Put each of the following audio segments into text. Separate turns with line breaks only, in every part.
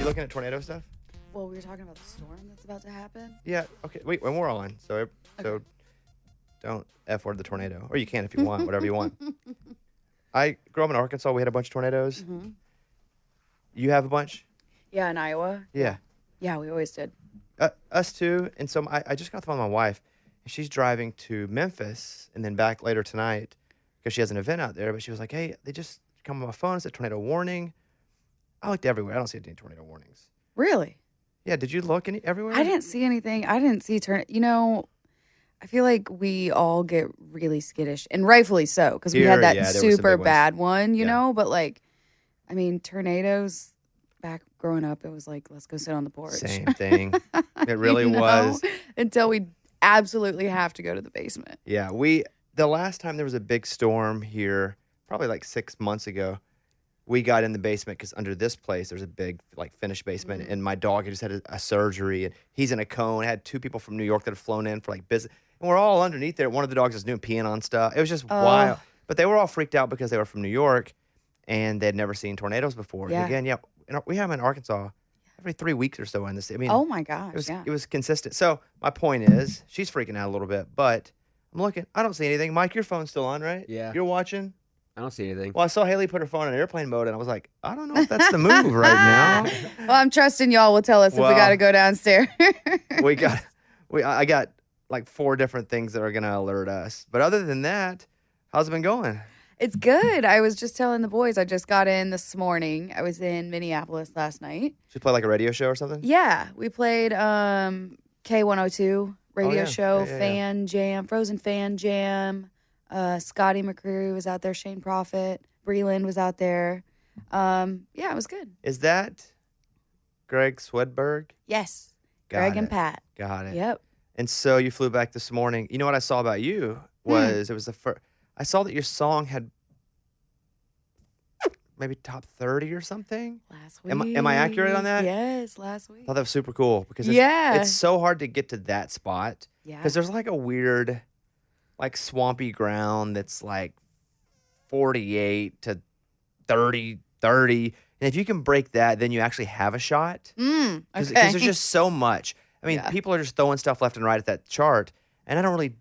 looking at tornado stuff?
Well, we were talking about the storm that's about to happen.
Yeah. Okay. Wait. When we're on, so don't F word the tornado, or you can if you want, whatever you want. I grew up in Arkansas. We had a bunch of tornadoes.
Mm-hmm.
You have a bunch?
Yeah, in Iowa.
Yeah.
Yeah, we always did.
Us too. And so I just got off the phone with my wife, and she's driving to Memphis and then back later tonight because she has an event out there. But she was like, "Hey, they just come on my phone. It said tornado warning." I looked everywhere. I don't see any tornado warnings.
Really?
Yeah. Did you look everywhere?
I didn't see anything. I didn't see I feel like we all get really skittish, and rightfully so, because we had that super bad one, you know? But, tornadoes, back growing up, it was like, let's go sit on the porch.
Same thing. It really was.
Until we absolutely have to go to the basement.
Yeah. The last time there was a big storm here, probably like 6 months ago, we got in the basement because under this place, there's a big, finished basement. Mm-hmm. And my dog had just had a surgery, and he's in a cone. I had 2 people from New York that had flown in for, business. And we're all underneath there. One of the dogs was doing peeing on stuff. It was just wild. But they were all freaked out because they were from New York, and they'd never seen tornadoes before.
Yeah.
And again, we have them in Arkansas every 3 weeks or so in this. I mean,
oh, my gosh,
it was consistent. So my point is, she's freaking out a little bit, but I'm looking. I don't see anything. Mike, your phone's still on, right?
Yeah.
You're watching?
I don't see anything.
Well, I saw Hailey put her phone in airplane mode, and I was like, I don't know if that's the move right now.
Well, I'm trusting y'all will tell us if we got to go downstairs.
I got 4 different things that are going to alert us. But other than that, how's it been going?
It's good. I was just telling the boys, I just got in this morning. I was in Minneapolis last night.
Did you play a radio show or something?
Yeah. We played K102 radio show, Fan Jam, Frozen Fan Jam. Scotty McCreery was out there. Shane Prophet. Breland was out there. It was good.
Is that Greg Swedberg?
Yes. Greg and Pat.
Got it.
Yep.
And so you flew back this morning. You know what I saw about you was it was the first. I saw that your song had maybe top 30 or something.
Last week.
Am I accurate on that?
Yes, last week.
I thought that was super cool because it's so hard to get to that spot.
Yeah.
Because there's a weird, swampy ground that's 48 to 30. And if you can break that, then you actually have a shot.
Okay.
Because there's just so much. I mean, people are just throwing stuff left and right at that chart. And I don't really,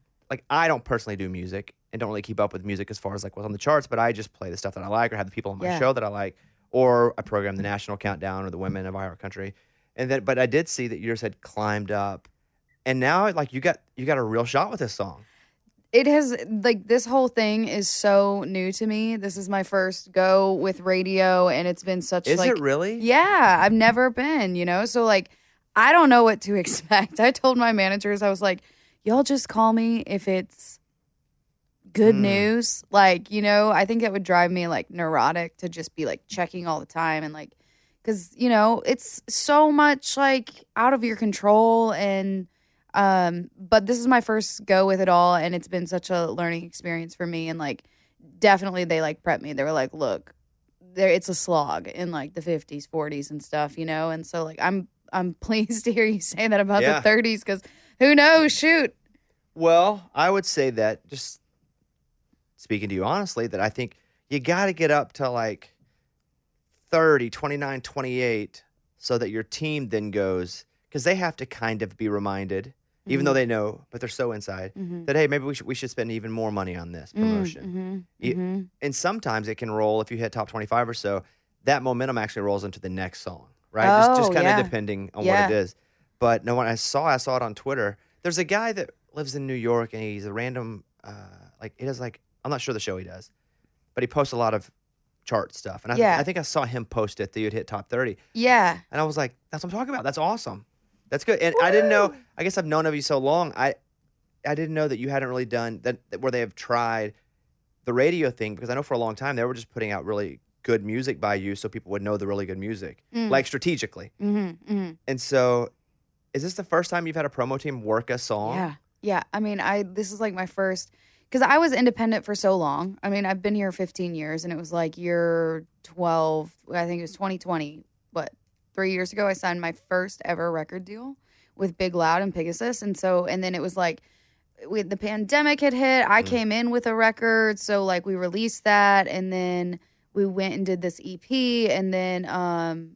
I don't personally do music and don't really keep up with music as far as what's on the charts, but I just play the stuff that I like or have the people on my show that I like, or I program the National Countdown or the Women of Our Country. But I did see that yours had climbed up. And now, you got a real shot with this song.
It has, this whole thing is so new to me. This is my first go with radio, and it's been such,
Is it really?
Yeah, I've never been, So, I don't know what to expect. I told my managers, I was like, y'all just call me if it's good news. I think it would drive me, neurotic to just be, checking all the time. And, because, it's so much, out of your control. And, but this is my first go with it all. And it's been such a learning experience for me. And, definitely they, prepped me. They were like, look, it's a slog in, the 50s, 40s and stuff, And so, I'm pleased to hear you say that about the 30s, because who knows? Shoot.
Well, I would say that, just speaking to you honestly, that I think you got to get up to 30, 29, 28 so that your team then goes, because they have to kind of be reminded, even though they know, but they're so inside, that, hey, maybe we should spend even more money on this promotion. And sometimes it can roll, if you hit top 25 or so, that momentum actually rolls into the next song. Right, just kind of depending on what it is. But no, when I saw it on Twitter. There's a guy that lives in New York, and he's a random, he does I'm not sure the show he does, but he posts a lot of chart stuff. And I think I saw him post it that you'd hit top 30.
Yeah.
And I was like, that's what I'm talking about. That's awesome. That's good. And I didn't know. I guess I've known of you so long. I didn't know that you hadn't really done that where they have tried the radio thing, because I know for a long time they were just putting out really good music by you so people would know the really good music, strategically. And so is this the first time you've had a promo team work a song?
Yeah. I mean, this is my first, because I was independent for so long. I mean, I've been here 15 years, and it was year 12, I think it was 2020, 3 years ago, I signed my first ever record deal with Big Loud and Pegasus. And then it was the pandemic had hit, I came in with a record, so we released that, and then we went and did this EP, and then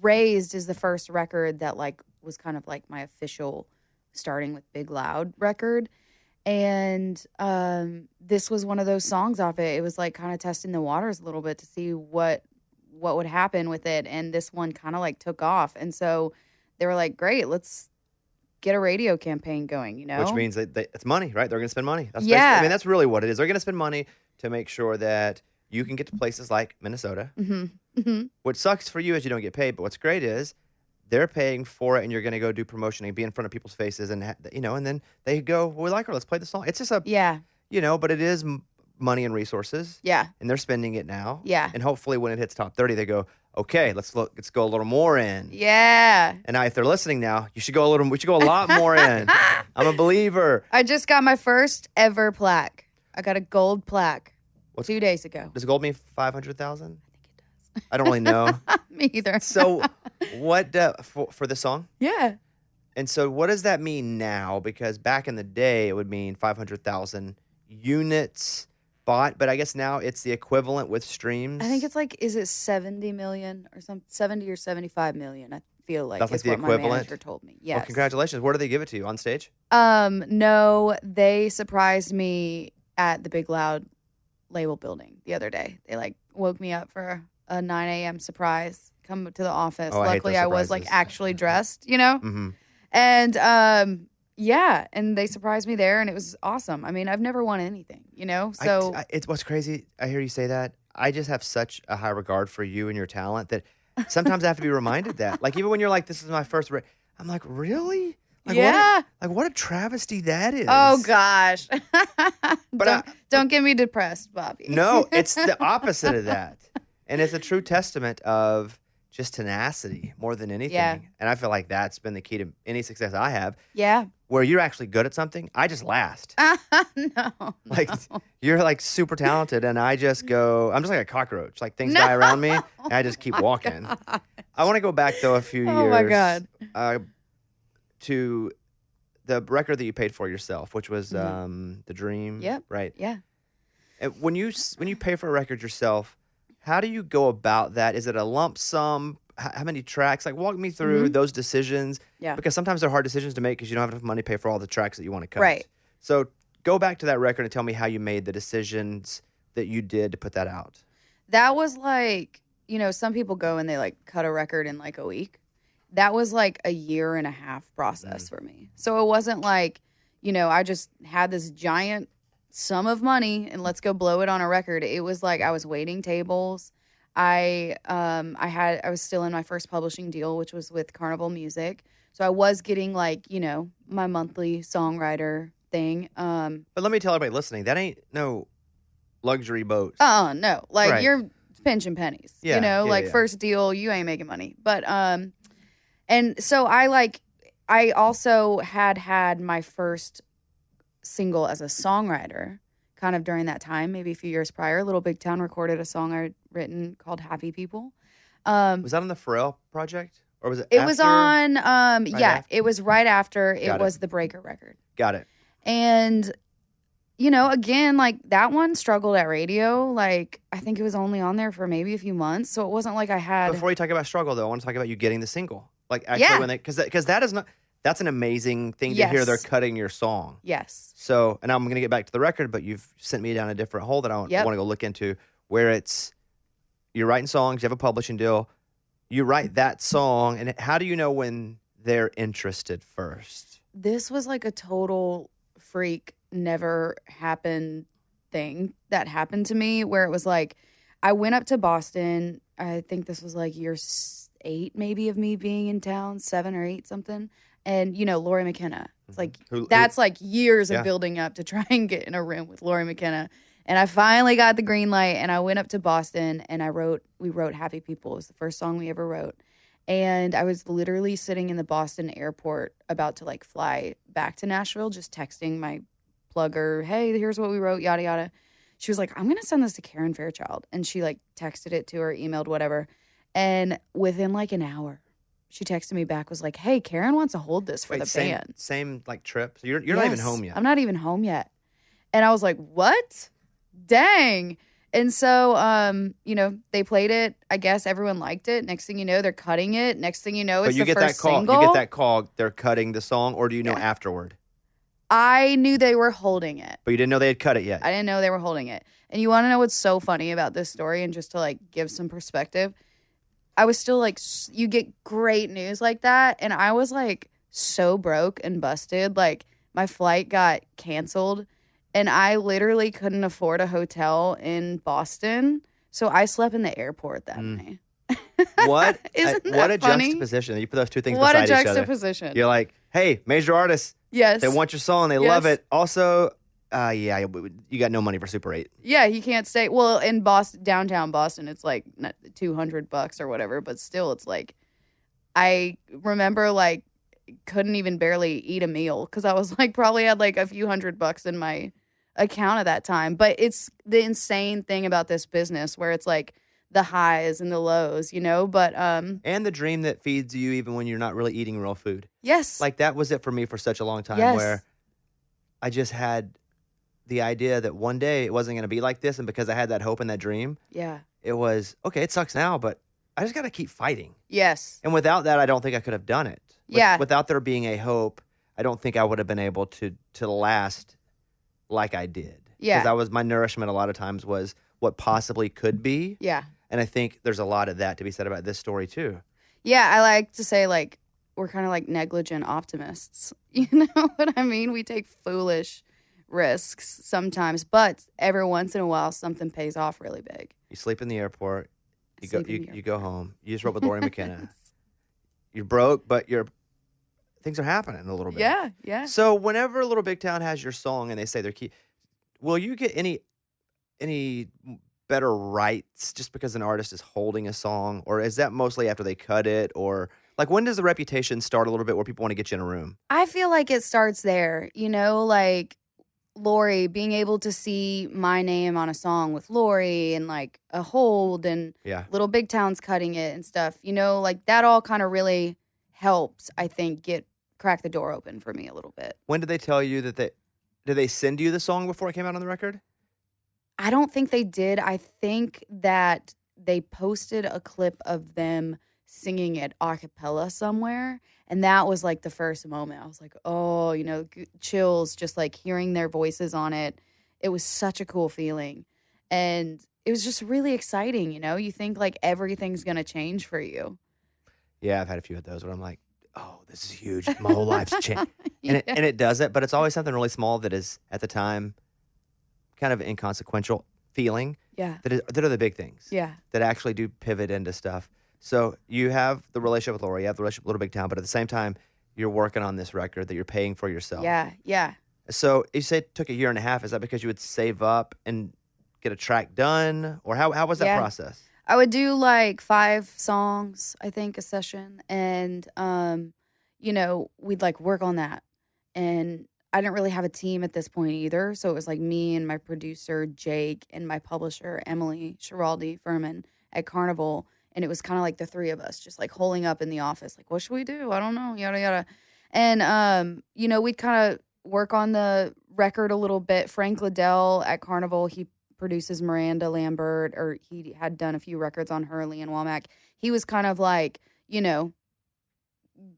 Raised is the first record that like was kind of like my official starting with Big Loud record. And this was one of those songs off it. It was like kind of testing the waters a little bit to see what would happen with it. And this one kind of like took off. And so they were like, great, let's get a radio campaign going, you know?
Which means that it's money, right? They're going to spend money. That's
Yeah.
I mean, that's really what it is. They're going to spend money to make sure that you can get to places like Minnesota. What sucks for you is you don't get paid, but what's great is they're paying for it, and you're going to go do promotion and be in front of people's faces, and you know, and then they go, well, we like her, let's play the song. It's just you know, but it is money and resources.
Yeah.
And they're spending it now.
Yeah.
And hopefully when it hits top 30, they go, okay, let's go a little more in.
Yeah.
And now if they're listening now, we should go a lot more in. I'm a believer.
I just got my first ever plaque. I got a gold plaque 2 days ago.
Does gold mean 500,000? I don't really know.
Me either.
So what for the song?
Yeah.
And so what does that mean now? Because back in the day, it would mean 500,000 units bought, but I guess now it's the equivalent with streams.
I think it's like, is it 70 million or 70 or 75 million? I feel like
that's like
is
the
what
equivalent.
My manager told me. Yes.
Well, congratulations. Where do they give it to you? On stage?
No, they surprised me at the Big Loud label building the other day. They like woke me up for a 9 a.m. surprise. Come to the office.
Oh,
Luckily, I was like actually dressed, you know?
Mm-hmm.
And yeah, and they surprised me there, and it was awesome. I mean, I've never won anything, you know? So
it's what's crazy. I hear you say that. I just have such a high regard for you and your talent that sometimes I have to be reminded that. Like, even when you're like, this is my first I'm like, really? Like,
yeah.
What a travesty that is.
Oh, gosh.
But
don't get me depressed, Bobby.
No, it's the opposite of that. And it's a true testament of just tenacity more than anything.
Yeah.
And I feel like that's been the key to any success I have.
Yeah.
Where you're actually good at something, I just last.
No.
Like, you're like super talented, and I just go, I'm just like a cockroach. Like, things die around me, and I just keep walking.
God.
I want to go back, though, a few years.
Oh, my God.
To the record that you paid for yourself, which was The Dream.
Yep.
Right?
Yeah.
And when you pay for a record yourself, how do you go about that? Is it a lump sum? How many tracks? Like, walk me through those decisions.
Yeah.
Because sometimes they're hard decisions to make because you don't have enough money to pay for all the tracks that you want to cut.
Right.
So go back to that record and tell me how you made the decisions that you did to put that out.
That was like, you know, some people go and they like cut a record in like a week. That was like a 1.5-year process for me. So it wasn't like, you know, I just had this giant sum of money and let's go blow it on a record. It was like I was waiting tables. I was still in my first publishing deal, which was with Carnival Music. So I was getting like, you know, my monthly songwriter thing.
But let me tell everybody listening, that ain't no luxury boat.
No. Like
Right.
you're pinching pennies.
Yeah,
you know,
yeah,
like
yeah.
first deal, you ain't making money. But and so I also had my first single as a songwriter kind of during that time, maybe a few years prior. Little Big Town recorded a song I'd written called Happy People.
Was that on the Pharrell project? Or was it
It was on,
after?
it was right after.
Got it.
Was the Breaker record.
Got it.
And, you know, again, like that one struggled at radio. Like I think it was only on there for maybe a few months. So it wasn't like I had.
Before you talk about struggle, though, I want to talk about you getting the single. Like, actually,
Yeah.
when because that is not, that's an amazing thing to hear.
Yes.
They're cutting your song.
Yes.
So, and I'm going to get back to the record, but you've sent me down a different hole that I want
Yep.
to go look into, where you're writing songs, you have a publishing deal, you write that song, and how do you know when they're interested first?
This was like a total freak, never happened thing that happened to me where it was like, I went up to Boston. I think this was like year 8 maybe of me being in town, 7 or 8 something. And, you know, Lori McKenna. It's like, that's like years of building up to try and get in a room with Lori McKenna. And I finally got the green light and I went up to Boston and we wrote Happy People. It was the first song we ever wrote. And I was literally sitting in the Boston airport about to like fly back to Nashville, just texting my plugger, hey, here's what we wrote, yada, yada. She was like, I'm going to send this to Karen Fairchild. And she like texted it to her, emailed, whatever. And within like an hour, she texted me back, was like, hey, Karen wants to hold this for the band.
Same like trip. So you're not even home yet.
I'm not even home yet. And I was like, what? Dang. And so, they played it. I guess everyone liked it. Next thing you know, they're cutting it. Next thing you know,
But
it's
you
the
get that
first
call.
single.
You get that call. They're cutting the song, or do you know
Yeah.
afterward?
I knew they were holding it.
But you didn't know they had cut it yet.
I didn't know they were holding it. And you want to know what's so funny about this story, and just to like give some perspective, I was still like, you get great news like that, and I was like so broke and busted. Like my flight got canceled, and I literally couldn't afford a hotel in Boston, so I slept in the airport that night.
What?
Isn't that
what a
funny?
juxtaposition. You put those two things
What a
beside each other.
juxtaposition.
You're like, hey, major artists.
Yes.
They want your song. They love it. Also, you got no money for Super 8.
Yeah, you can't stay. Well, in Boston, downtown Boston, it's like $200 or whatever, but still, it's like, I remember like couldn't even barely eat a meal because I was like probably had like a few $100 in my account at that time. But it's the insane thing about this business where it's like the highs and the lows, but
And the dream that feeds you even when you're not really eating real food.
yes.
Like that was it for me for such a long time
Yes.
where I just had the idea that one day it wasn't going to be like this. And because I had that hope and that dream,
Yeah.
it was, okay, it sucks now, but I just got to keep fighting.
Yes.
And without that, I don't think I could have done it.
Yeah.
Without there being a hope, I don't think I would have been able to last like I did.
Yeah.
Because my nourishment a lot of times was what possibly could be.
Yeah.
And I think there's a lot of that to be said about this story too.
Yeah, I like to say like we're kind of like negligent optimists. You know what I mean? We take foolish risks sometimes, but every once in a while something pays off really big.
You sleep in the airport. You
Sleep in the
you go home. You just wrote with Lori McKenna.
Yes.
You're broke, but things are happening a little bit.
Yeah, yeah.
So whenever Little Big Town has your song and they say they're key, will you get any better rights just because an artist is holding a song, or is that mostly after they cut it, or like when does the reputation start a little bit where people want to get you in a room?
I feel like it starts there, like Lori being able to see my name on a song with Lori and like a hold and
Yeah.
Little Big Town's cutting it and stuff, like that all kind of really helped, I think, crack the door open for me a little bit.
When did they tell you that did they send you the song before it came out on the record?
I don't think they did. I think that they posted a clip of them singing it a cappella somewhere. And that was like the first moment. I was like, oh, chills, just like hearing their voices on it. It was such a cool feeling. And it was just really exciting. You think like everything's going to change for you.
Yeah, I've had a few of those where I'm like, oh, this is huge. My whole life's changed. And it does it, but it's always something really small that is at the time kind of inconsequential feeling.
Yeah.
That are the big things.
Yeah.
That actually do pivot into stuff. So you have the relationship with Lori, you have the relationship with Little Big Town, but at the same time, you're working on this record that you're paying for yourself.
Yeah. Yeah.
So you say it took a year and a half. Is that because you would save up and get a track done? Or how was that process?
I would do like 5 songs, I think, a session. And, we'd like work on that. And I didn't really have a team at this point either. So it was like me and my producer, Jake, and my publisher, Emily Schiraldi Furman at Carnival. And it was kind of like the 3 of us just like holding up in the office. Like, what should we do? I don't know. Yada, yada. And, we'd kind of work on the record a little bit. Frank Liddell at Carnival, he produces Miranda Lambert, or he had done a few records on her, Lee and Womack. He was kind of like,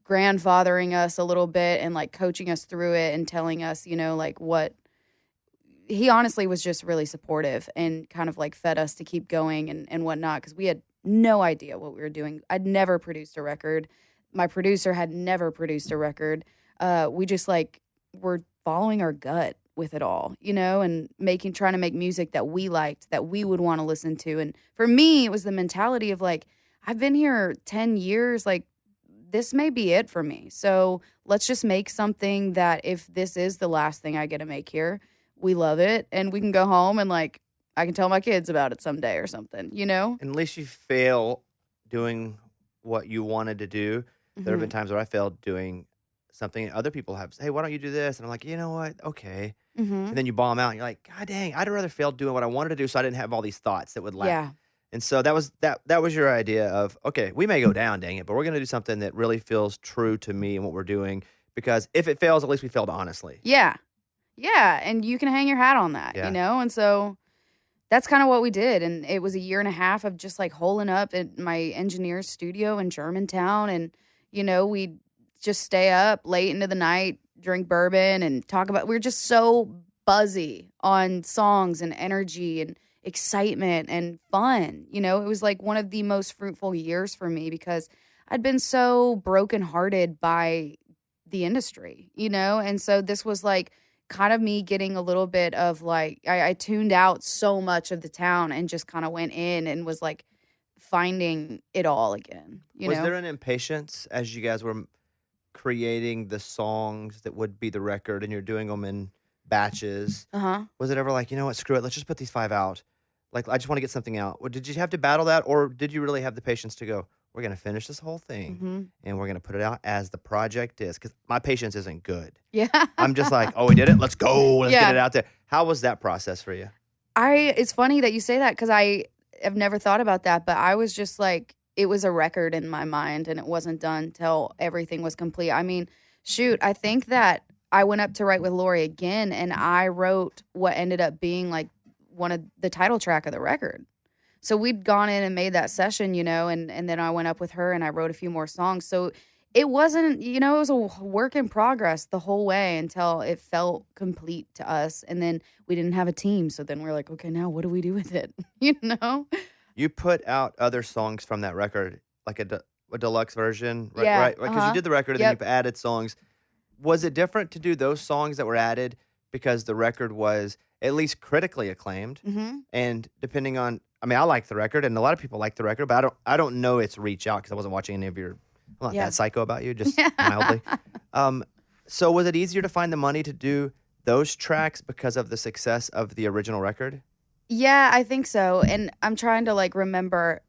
grandfathering us a little bit and like coaching us through it and telling us, like what he honestly was just really supportive and kind of like fed us to keep going and whatnot. Cause we had no idea what we were doing. I'd never produced a record. My producer had never produced a record. We just like were following our gut with it all, and trying to make music that we liked, that we would want to listen to. And for me, it was the mentality of like, I've been here 10 years, like this may be it for me. So let's just make something that if this is the last thing I get to make here, we love it and we can go home and like, I can tell my kids about it someday or something,
And at least you fail doing what you wanted to do. There have been times where I failed doing something other people have. Hey, why don't you do this? And I'm like, you know what? Okay. And then you bomb out and you're like, God dang, I'd rather fail doing what I wanted to do so I didn't have all these thoughts that would last.
Yeah.
And so that was your idea of, okay, we may go down, dang it, but we're going to do something that really feels true to me and what we're doing. Because if it fails, at least we failed honestly.
Yeah. Yeah. And you can hang your hat on that, And so that's kind of what we did. And it was a year and a half of just like holing up at my engineer's studio in Germantown. And, we'd just stay up late into the night, drink bourbon and talk about, we were just so buzzy on songs and energy and excitement and fun. It was like one of the most fruitful years for me because I'd been so brokenhearted by the industry, and so this was like kind of me getting a little bit of like, I tuned out so much of the town and just kind of went in and was like finding it all again.
Was there an impatience as you guys were creating the songs that would be the record and you're doing them in batches? Was it ever like, you know what, screw it, let's just put these 5 out? Like, I just want to get something out. Or did you have to battle that, or did you really have the patience to go, we're going to finish this whole thing and we're going to put it out as the project is? Because my patience isn't good.
Yeah.
I'm just like, oh, we did it. Let's go. Let's get it out there. How was that process for you?
It's funny that you say that because I have never thought about that, but I was just like, it was a record in my mind and it wasn't done till everything was complete. I mean, shoot, I think that I went up to write with Lori again and I wrote what ended up being like one of the title track of the record. So we'd gone in and made that session, and then I went up with her and I wrote a few more songs. So it wasn't, it was a work in progress the whole way until it felt complete to us. And then we didn't have a team. So then we're like, okay, now what do we do with it?
You put out other songs from that record, like a deluxe version, right?
Yeah,
Right? Because you did the record and then you added songs. Was it different to do those songs that were added because the record was at least critically acclaimed? And depending on, I mean, I like the record and a lot of people like the record, but I don't know its reach out because I wasn't watching any of your, I'm not that psycho about you, just mildly. So was it easier to find the money to do those tracks because of the success of the original record?
Yeah, I think so. And I'm trying to like remember,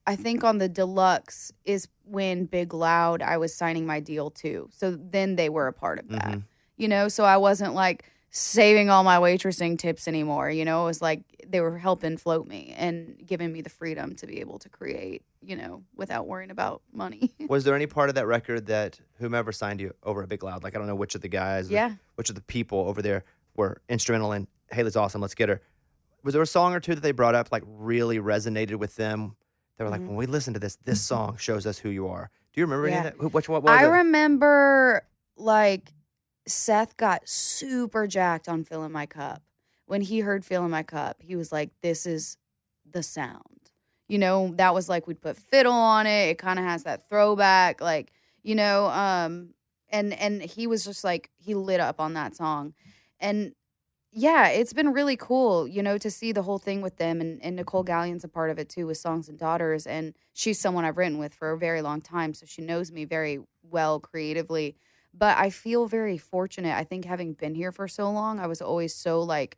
I think on the deluxe is when Big Loud, I was signing my deal too. So then they were a part of that, so I wasn't like saving all my waitressing tips anymore. It was like they were helping float me and giving me the freedom to be able to create, without worrying about money.
Was there any part of that record that whomever signed you over at Big Loud, like I don't know which of the guys, which of the people over there were instrumental in Hailey's awesome, let's get her. Was there a song or two that they brought up like really resonated with them? They were like, when we listen to this song shows us who you are. Do you remember any of that? What was
I
it?
remember like Seth got super jacked on Filling My Cup. When he heard Filling My Cup, he was like, this is the sound. That was like we'd put fiddle on it. It kind of has that throwback, like, and he was just like, he lit up on that song. And yeah, it's been really cool, to see the whole thing with them. And Nicole Gallion's a part of it too with Songs and Daughters. And she's someone I've written with for a very long time. So she knows me very well creatively. But I feel very fortunate. I think having been here for so long, I was always so like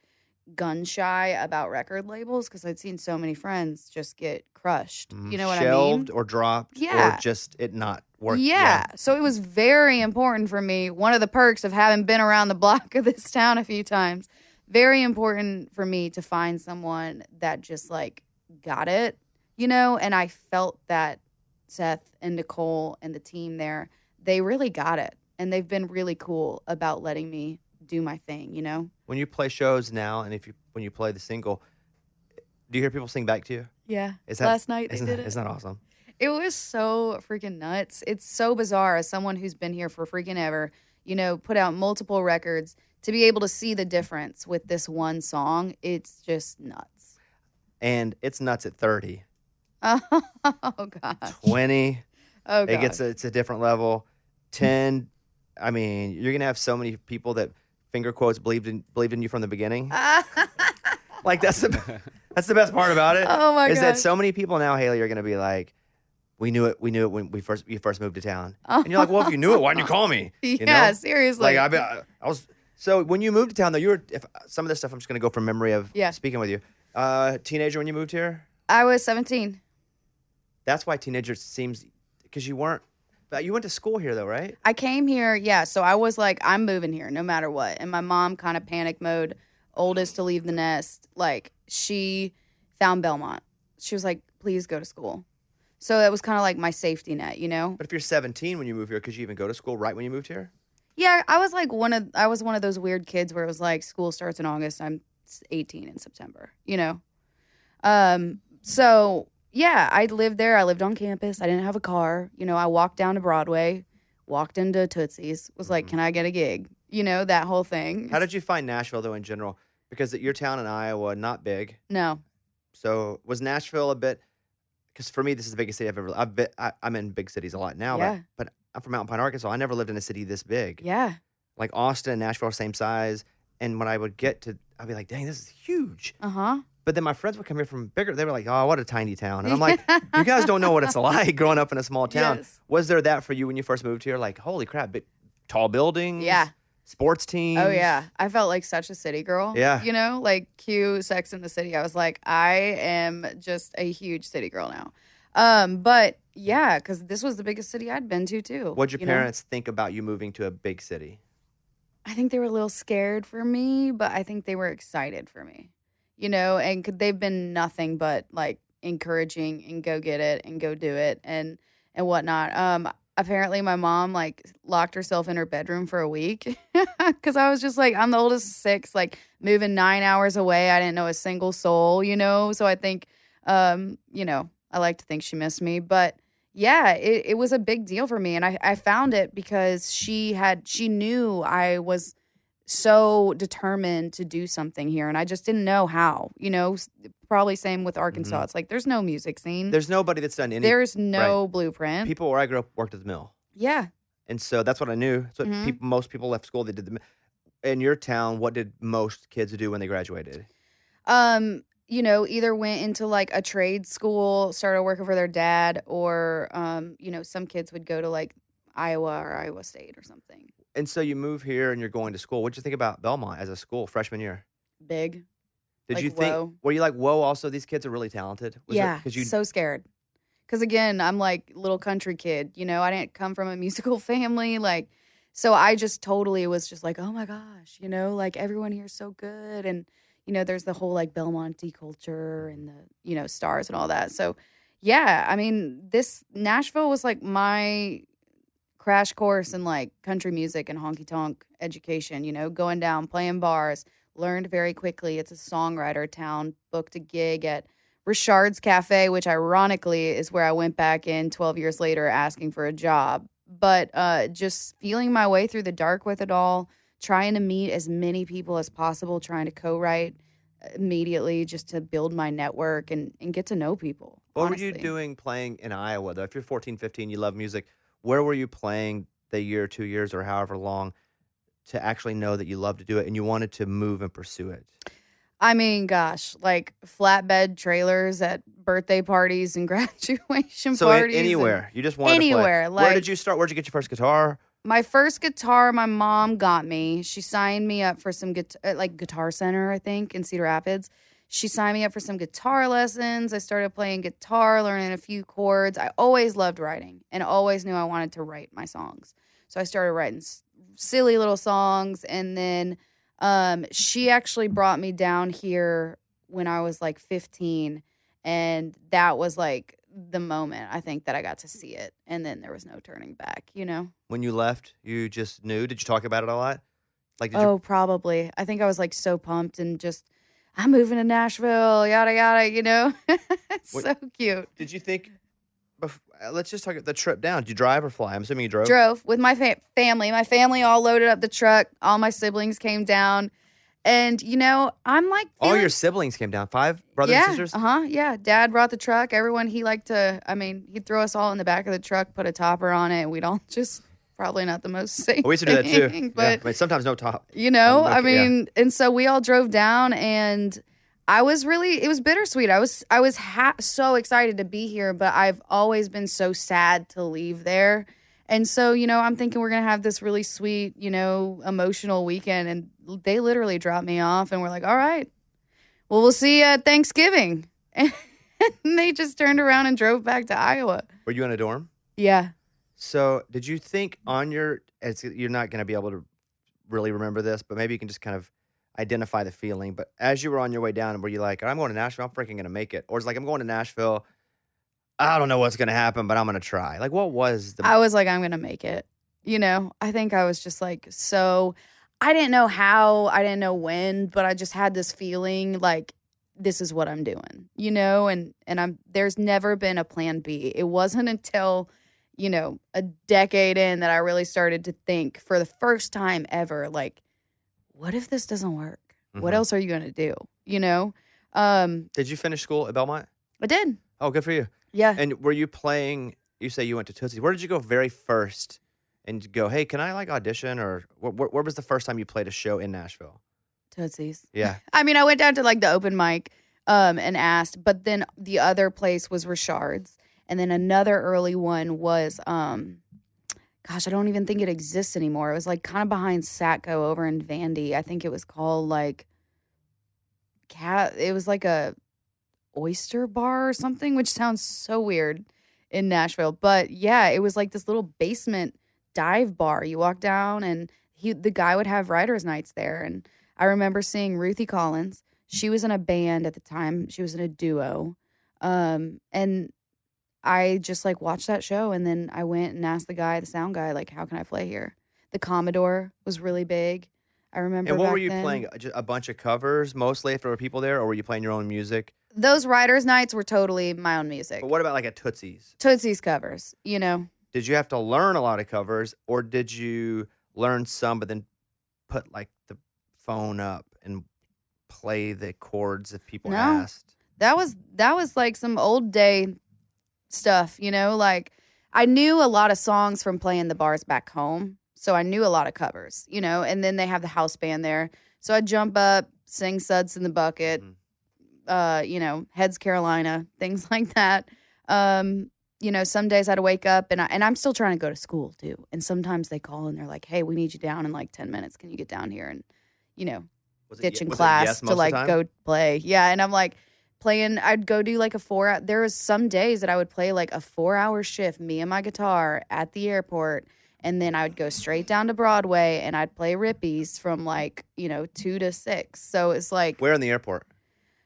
gun shy about record labels because I'd seen so many friends just get crushed. You know what I mean?
Shelved or dropped or just it not work.
Yeah. So it was very important for me. One of the perks of having been around the block of this town a few times, very important for me to find someone that just like got it, and I felt that Seth and Nicole and the team there, they really got it. And they've been really cool about letting me do my thing,
When you play shows now and when you play the single, do you hear people sing back to you?
Yeah. Last night they did it.
Isn't that awesome?
It was so freaking nuts. It's so bizarre as someone who's been here for freaking ever, put out multiple records, to be able to see the difference with this one song. It's just nuts.
And it's nuts at 30.
Oh, gosh.
20.
Oh, gosh.
It's a different level. 10. I mean, you're gonna have so many people that finger quotes believed in you from the beginning. Like that's the best part about it.
Oh my god!
Is that so many people now, Hailey, are gonna be like, we knew it when you first moved to town, and you're like, well, if you knew it, why didn't you call me?
Seriously.
Like I was. So when you moved to town, though, some of this stuff I'm just gonna go from memory of speaking with you. Teenager when you moved here?
I was 17.
That's why teenager seems, because you weren't. But you went to school here, though, right?
I came here, yeah. So I was like, I'm moving here no matter what. And my mom kind of panic mode, oldest to leave the nest. Like, she found Belmont. She was like, please go to school. So that was kind of like my safety net,
But if you're 17 when you move here, could you even go to school right when you moved here?
Yeah, I was one of those weird kids where it was like, school starts in August. I'm 18 in September, you know? So yeah, I lived there. I lived on campus. I didn't have a car. You know, I walked down to Broadway, walked into Tootsie's, was like, can I get a gig? You know, that whole thing.
How did you find Nashville though in general? Because your town in Iowa, not big.
No.
So was Nashville a bit? Because for me, this is the biggest city I've ever. I'm in big cities a lot now,
Yeah.
but I'm from Mountain Pine, Arkansas. I never lived in a city this big.
Yeah.
Like Austin and Nashville are same size. And when I would get to, I'd be like, dang, this is huge.
Uh-huh.
But then my friends would come here from bigger. They were like, oh, what a tiny town. And I'm like, you guys don't know what it's like growing up in a small town.
Yes.
Was there that for you when you first moved here? Like, holy crap, big, tall buildings.
Yeah.
Sports teams.
Oh, yeah. I felt like such a city girl.
Yeah.
You know, like Q, Sex in the City. I was like, I am just a huge city girl now. But yeah, because this was the biggest city I'd been to, too.
What'd your
know?
parents think about you moving to a big city?
I think they were a little scared for me, but I think they were excited for me, you know, and they've been nothing but like encouraging and go get it and go do it and whatnot. Apparently my mom like locked herself in her bedroom for a week because I was just like, I'm the oldest of 6, like moving 9 hours away. I didn't know a single soul, you know? So I think, you know, I like to think she missed me, but yeah, it was a big deal for me. And I found it because she knew I was so determined to do something here. And I just didn't know how, you know, probably same with Arkansas.
Mm-hmm.
It's like, there's no music scene.
There's nobody that's done any.
There's no blueprint.
People where I grew up worked at the mill.
Yeah.
And so that's what I knew. That's what
Mhm.
most people left school. They did the. In your town, what did most kids do when they graduated?
You know, either went into like a trade school, started working for their dad, or you know, some kids would go to like Iowa or Iowa State or something.
And so you move here and you're going to school. What'd you think about Belmont as a school freshman year?
Big.
Did
Like,
you think?
whoa.
Were you like, whoa? Also, these kids are really talented.
Yeah,
Because you.
so scared. Because again, I'm like little country kid. You know, I didn't come from a musical family. Like, so I just totally was just like, oh my gosh, you know, like everyone here's so good. And, you know, there's the whole like Belmonte culture and the, you know, stars and all that. So yeah, I mean, Nashville was like my crash course in like country music and honky tonk education, you know, going down, playing bars, learned very quickly. It's a songwriter town, booked a gig at Richard's Cafe, which ironically is where I went back in 12 years later asking for a job. But just feeling my way through the dark with it all, trying to meet as many people as possible, trying to co-write immediately just to build my network and get to know people.
What
honestly.
were you doing playing in Iowa, though? If you're 14, 15, you love music, where were you playing the year, 2 years, or however long to actually know that you love to do it and you wanted to move and pursue it?
I mean, gosh, like flatbed trailers at birthday parties and graduation
So
parties.
anywhere. You just wanted
anywhere,
to play. Where
like-
did you start? Where'd you get your first guitar?
My first guitar, my mom got me. She signed me up for some like Guitar Center, I think, in Cedar Rapids. She signed me up for some guitar lessons. I started playing guitar, learning a few chords. I always loved writing and always knew I wanted to write my songs. So I started writing silly little songs. And then she actually brought me down here when I was like 15. And that was like the moment I think that I got to see it. And then there was no turning back, you know?
When you left, you just knew? Did you talk about it a lot? Like,
Oh, probably. I think I was like so pumped and just, I'm moving to Nashville, yada, yada, you know? It's
What-
so cute.
did you think, let's just talk the trip down. Did you drive or fly? I'm assuming you drove.
Drove with my family. My family all loaded up the truck. All my siblings came down. And, you know, I'm like,
All
feeling-
your siblings came down. 5 brothers
yeah,
and sisters?
Yeah. Dad brought the truck. Everyone, he liked to, I mean, he'd throw us all in the back of the truck, put a topper on it, and we'd all just, probably not the most safe.
We used to do that too.
thing,
Yeah.
But,
I mean, sometimes no top.
you know,
Okay,
I
yeah.
mean, and so we all drove down, and I was really, it was bittersweet. I was so excited to be here, but I've always been so sad to leave there. And so, you know, I'm thinking we're going to have this really sweet, you know, emotional weekend. And they literally dropped me off and we're like, all right, well, we'll see you at Thanksgiving. And they just turned around and drove back to Iowa.
Were you in a dorm?
Yeah.
So did you think on you're not going to be able to really remember this, but maybe you can just kind of identify the feeling. But as you were on your way down, were you like, I'm going to Nashville, I'm freaking going to make it? Or it's like, I'm going to Nashville, I don't know what's going to happen, but I'm going to try. Like, what was the...
I was like, I'm going to make it. You know, I think I was just like, so I didn't know how, I didn't know when, but I just had this feeling like this is what I'm doing, and there's never been a plan B. It wasn't until, a decade in that I really started to think for the first time ever, like, what if this doesn't work? What else are you going to do?
Did you finish school at Belmont?
I did.
Oh, good for you.
Yeah.
And were you playing, you say you went to Tootsie's. Where did you go very first and go, hey, can I audition? Or where was the first time you played a show in Nashville?
Tootsie's.
Yeah.
I mean, I went down to the open mic and asked, but then the other place was Richard's. And then another early one was, gosh, I don't even think it exists anymore. It was kind of behind Satco over in Vandy. I think it was called it was a oyster bar or something, which sounds so weird in Nashville. But yeah, it was this little basement dive bar. You walk down and the guy would have writers' nights there. And I remember seeing Ruthie Collins. She was in a band at the time. She was in a duo. And I just watched that show, and then I went and asked the sound guy, how can I play here? The Commodore was really big. I remember.
And what
back
were you
then.
playing? Just a bunch of covers mostly if there were people there, or were you playing your own music?
Those writers' nights were totally my own music.
But what about a Tootsie's?
Tootsie's covers,
Did you have to learn a lot of covers, or did you learn some but then put the phone up and play the chords if people asked?
That was some old day stuff, I knew a lot of songs from playing the bars back home. So I knew a lot of covers, and then they have the house band there. So I'd jump up, sing Suds in the Bucket, Heads Carolina, things like that. Some days I'd wake up and I'm still trying to go to school too. And sometimes they call and they're like, hey, we need you down in 10 minutes. Can you get down here and, ditch in class to go play? Yeah. And I'm playing, I'd go do a 4 hour. There was some days that I would play a 4-hour shift, me and my guitar at the airport. And then I would go straight down to Broadway and I'd play Rippies from 2 to 6. So it's
Where in the airport?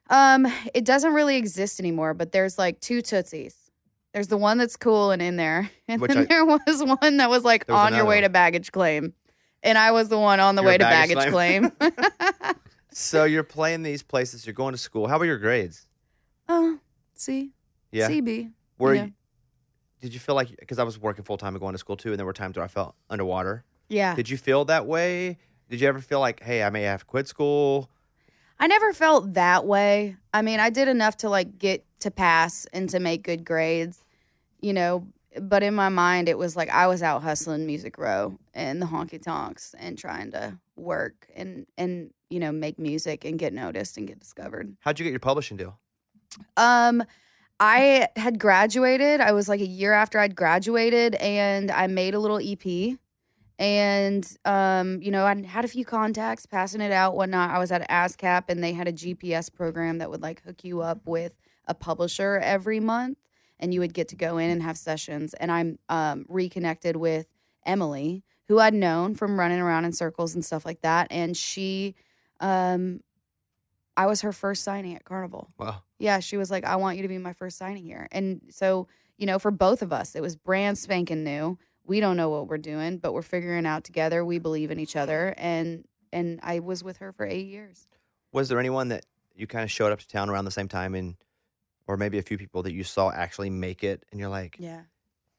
It doesn't really exist anymore, but there's 2 Tootsies. There's the one that's cool and in there. And then there was one that was on your way to baggage claim. And I was the one on the way to baggage claim.
So you're playing these places, you're going to school. How about your grades?
C.
Yeah.
CB.
Did you feel because I was working full time and going to school too, and there were times where I felt underwater.
Yeah.
Did you feel that way? Did you ever feel hey, I may have to quit school?
I never felt that way. I mean, I did enough to get to pass and to make good grades, but in my mind it was I was out hustling Music Row and the honky tonks and trying to work and make music and get noticed and get discovered.
How'd you get your publishing deal?
I had graduated. I was a year after I'd graduated, and I made a little EP. And, I had a few contacts, passing it out, whatnot. I was at ASCAP, and they had a GPS program that would, hook you up with a publisher every month, and you would get to go in and have sessions. And I'm reconnected with Emily, who I'd known from running around in circles and stuff like that. And she, I was her first signing at Carnival.
Wow.
Yeah, she was I want you to be my first signing here. And so, for both of us, it was brand spanking new. We don't know what we're doing, but we're figuring out together. We believe in each other. And I was with her for 8 years.
Was there anyone that you kind of showed up to town around the same time or maybe a few people that you saw actually make it and you're
yeah,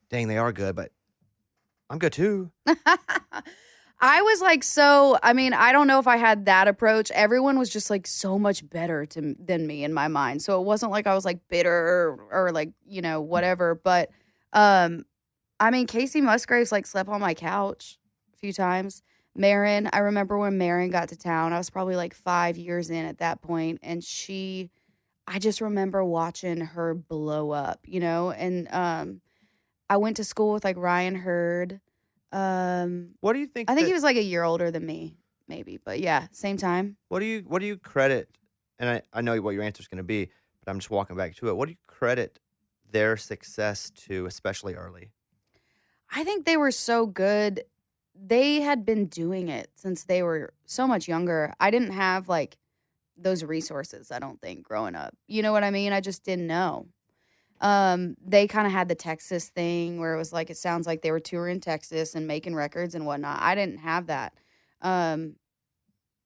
dang, they are good, but I'm good too?
I was I don't know if I had that approach. Everyone was just so much better than me in my mind. So it wasn't I was bitter or whatever. But, Casey Musgraves slept on my couch a few times. Marin, I remember when Marin got to town, I was probably 5 years in at that point. And I just remember watching her blow up, and, I went to school with Ryan Hurd.
What do you think?
I think he was a year older than me, maybe, but yeah, same time.
What do you credit? And I know what your answer is going to be, but I'm just walking back to it. What do you credit their success to, especially early?
I think they were so good. They had been doing it since they were so much younger. I didn't have those resources, I don't think, growing up. You know what I mean? I just didn't know. They kind of had the Texas thing where it was it sounds like they were touring Texas and making records and whatnot. I didn't have that.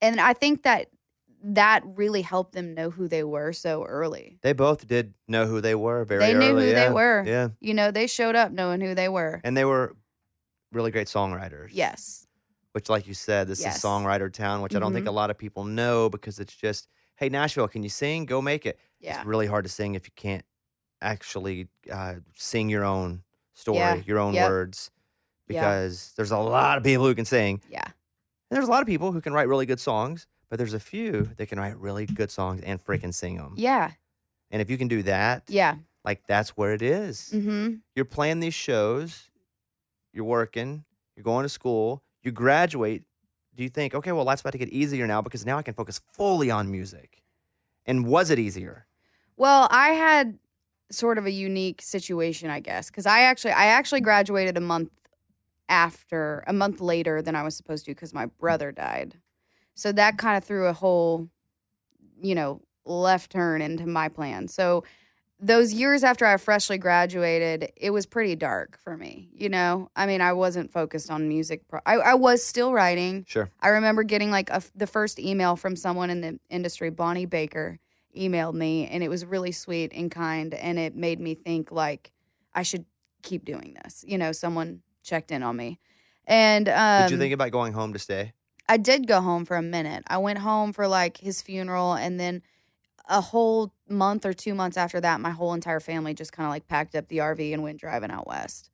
And I think that really helped them know who they were so early.
They both did know who they were very
They
early.
knew who they were.
Yeah.
You know, they showed up knowing who they were.
And they were really great songwriters.
Yes.
Which, like you said, this is songwriter town, which I don't think a lot of people know because it's just, hey, Nashville, can you sing? Go make it.
Yeah.
It's really hard to sing if you can't actually sing your own story, your own words, because there's a lot of people who can sing.
Yeah.
And there's a lot of people who can write really good songs, but there's a few that can write really good songs and freaking sing them.
Yeah.
And if you can do that, like that's where it is.
Mm-hmm.
You're playing these shows, you're working, you're going to school, you graduate. Do you think, okay, well, life's about to get easier now because now I can focus fully on music? And was it easier?
Well, I had sort of a unique situation, I guess, because I actually graduated a month later than I was supposed to because my brother died. So that kind of threw a whole, left turn into my plan. So those years after I freshly graduated, it was pretty dark for me, I mean, I wasn't focused on music. I was still writing.
Sure.
I remember getting the first email from someone in the industry, Bonnie Baker, emailed me, and it was really sweet and kind, and it made me think, like, I should keep doing this. Someone checked in on me. And
did you think about going home to stay?
I did go home for a minute. I went home for, like, his funeral, and then a whole month or 2 months after that, my whole entire family just kind of like packed up the RV and went driving out west.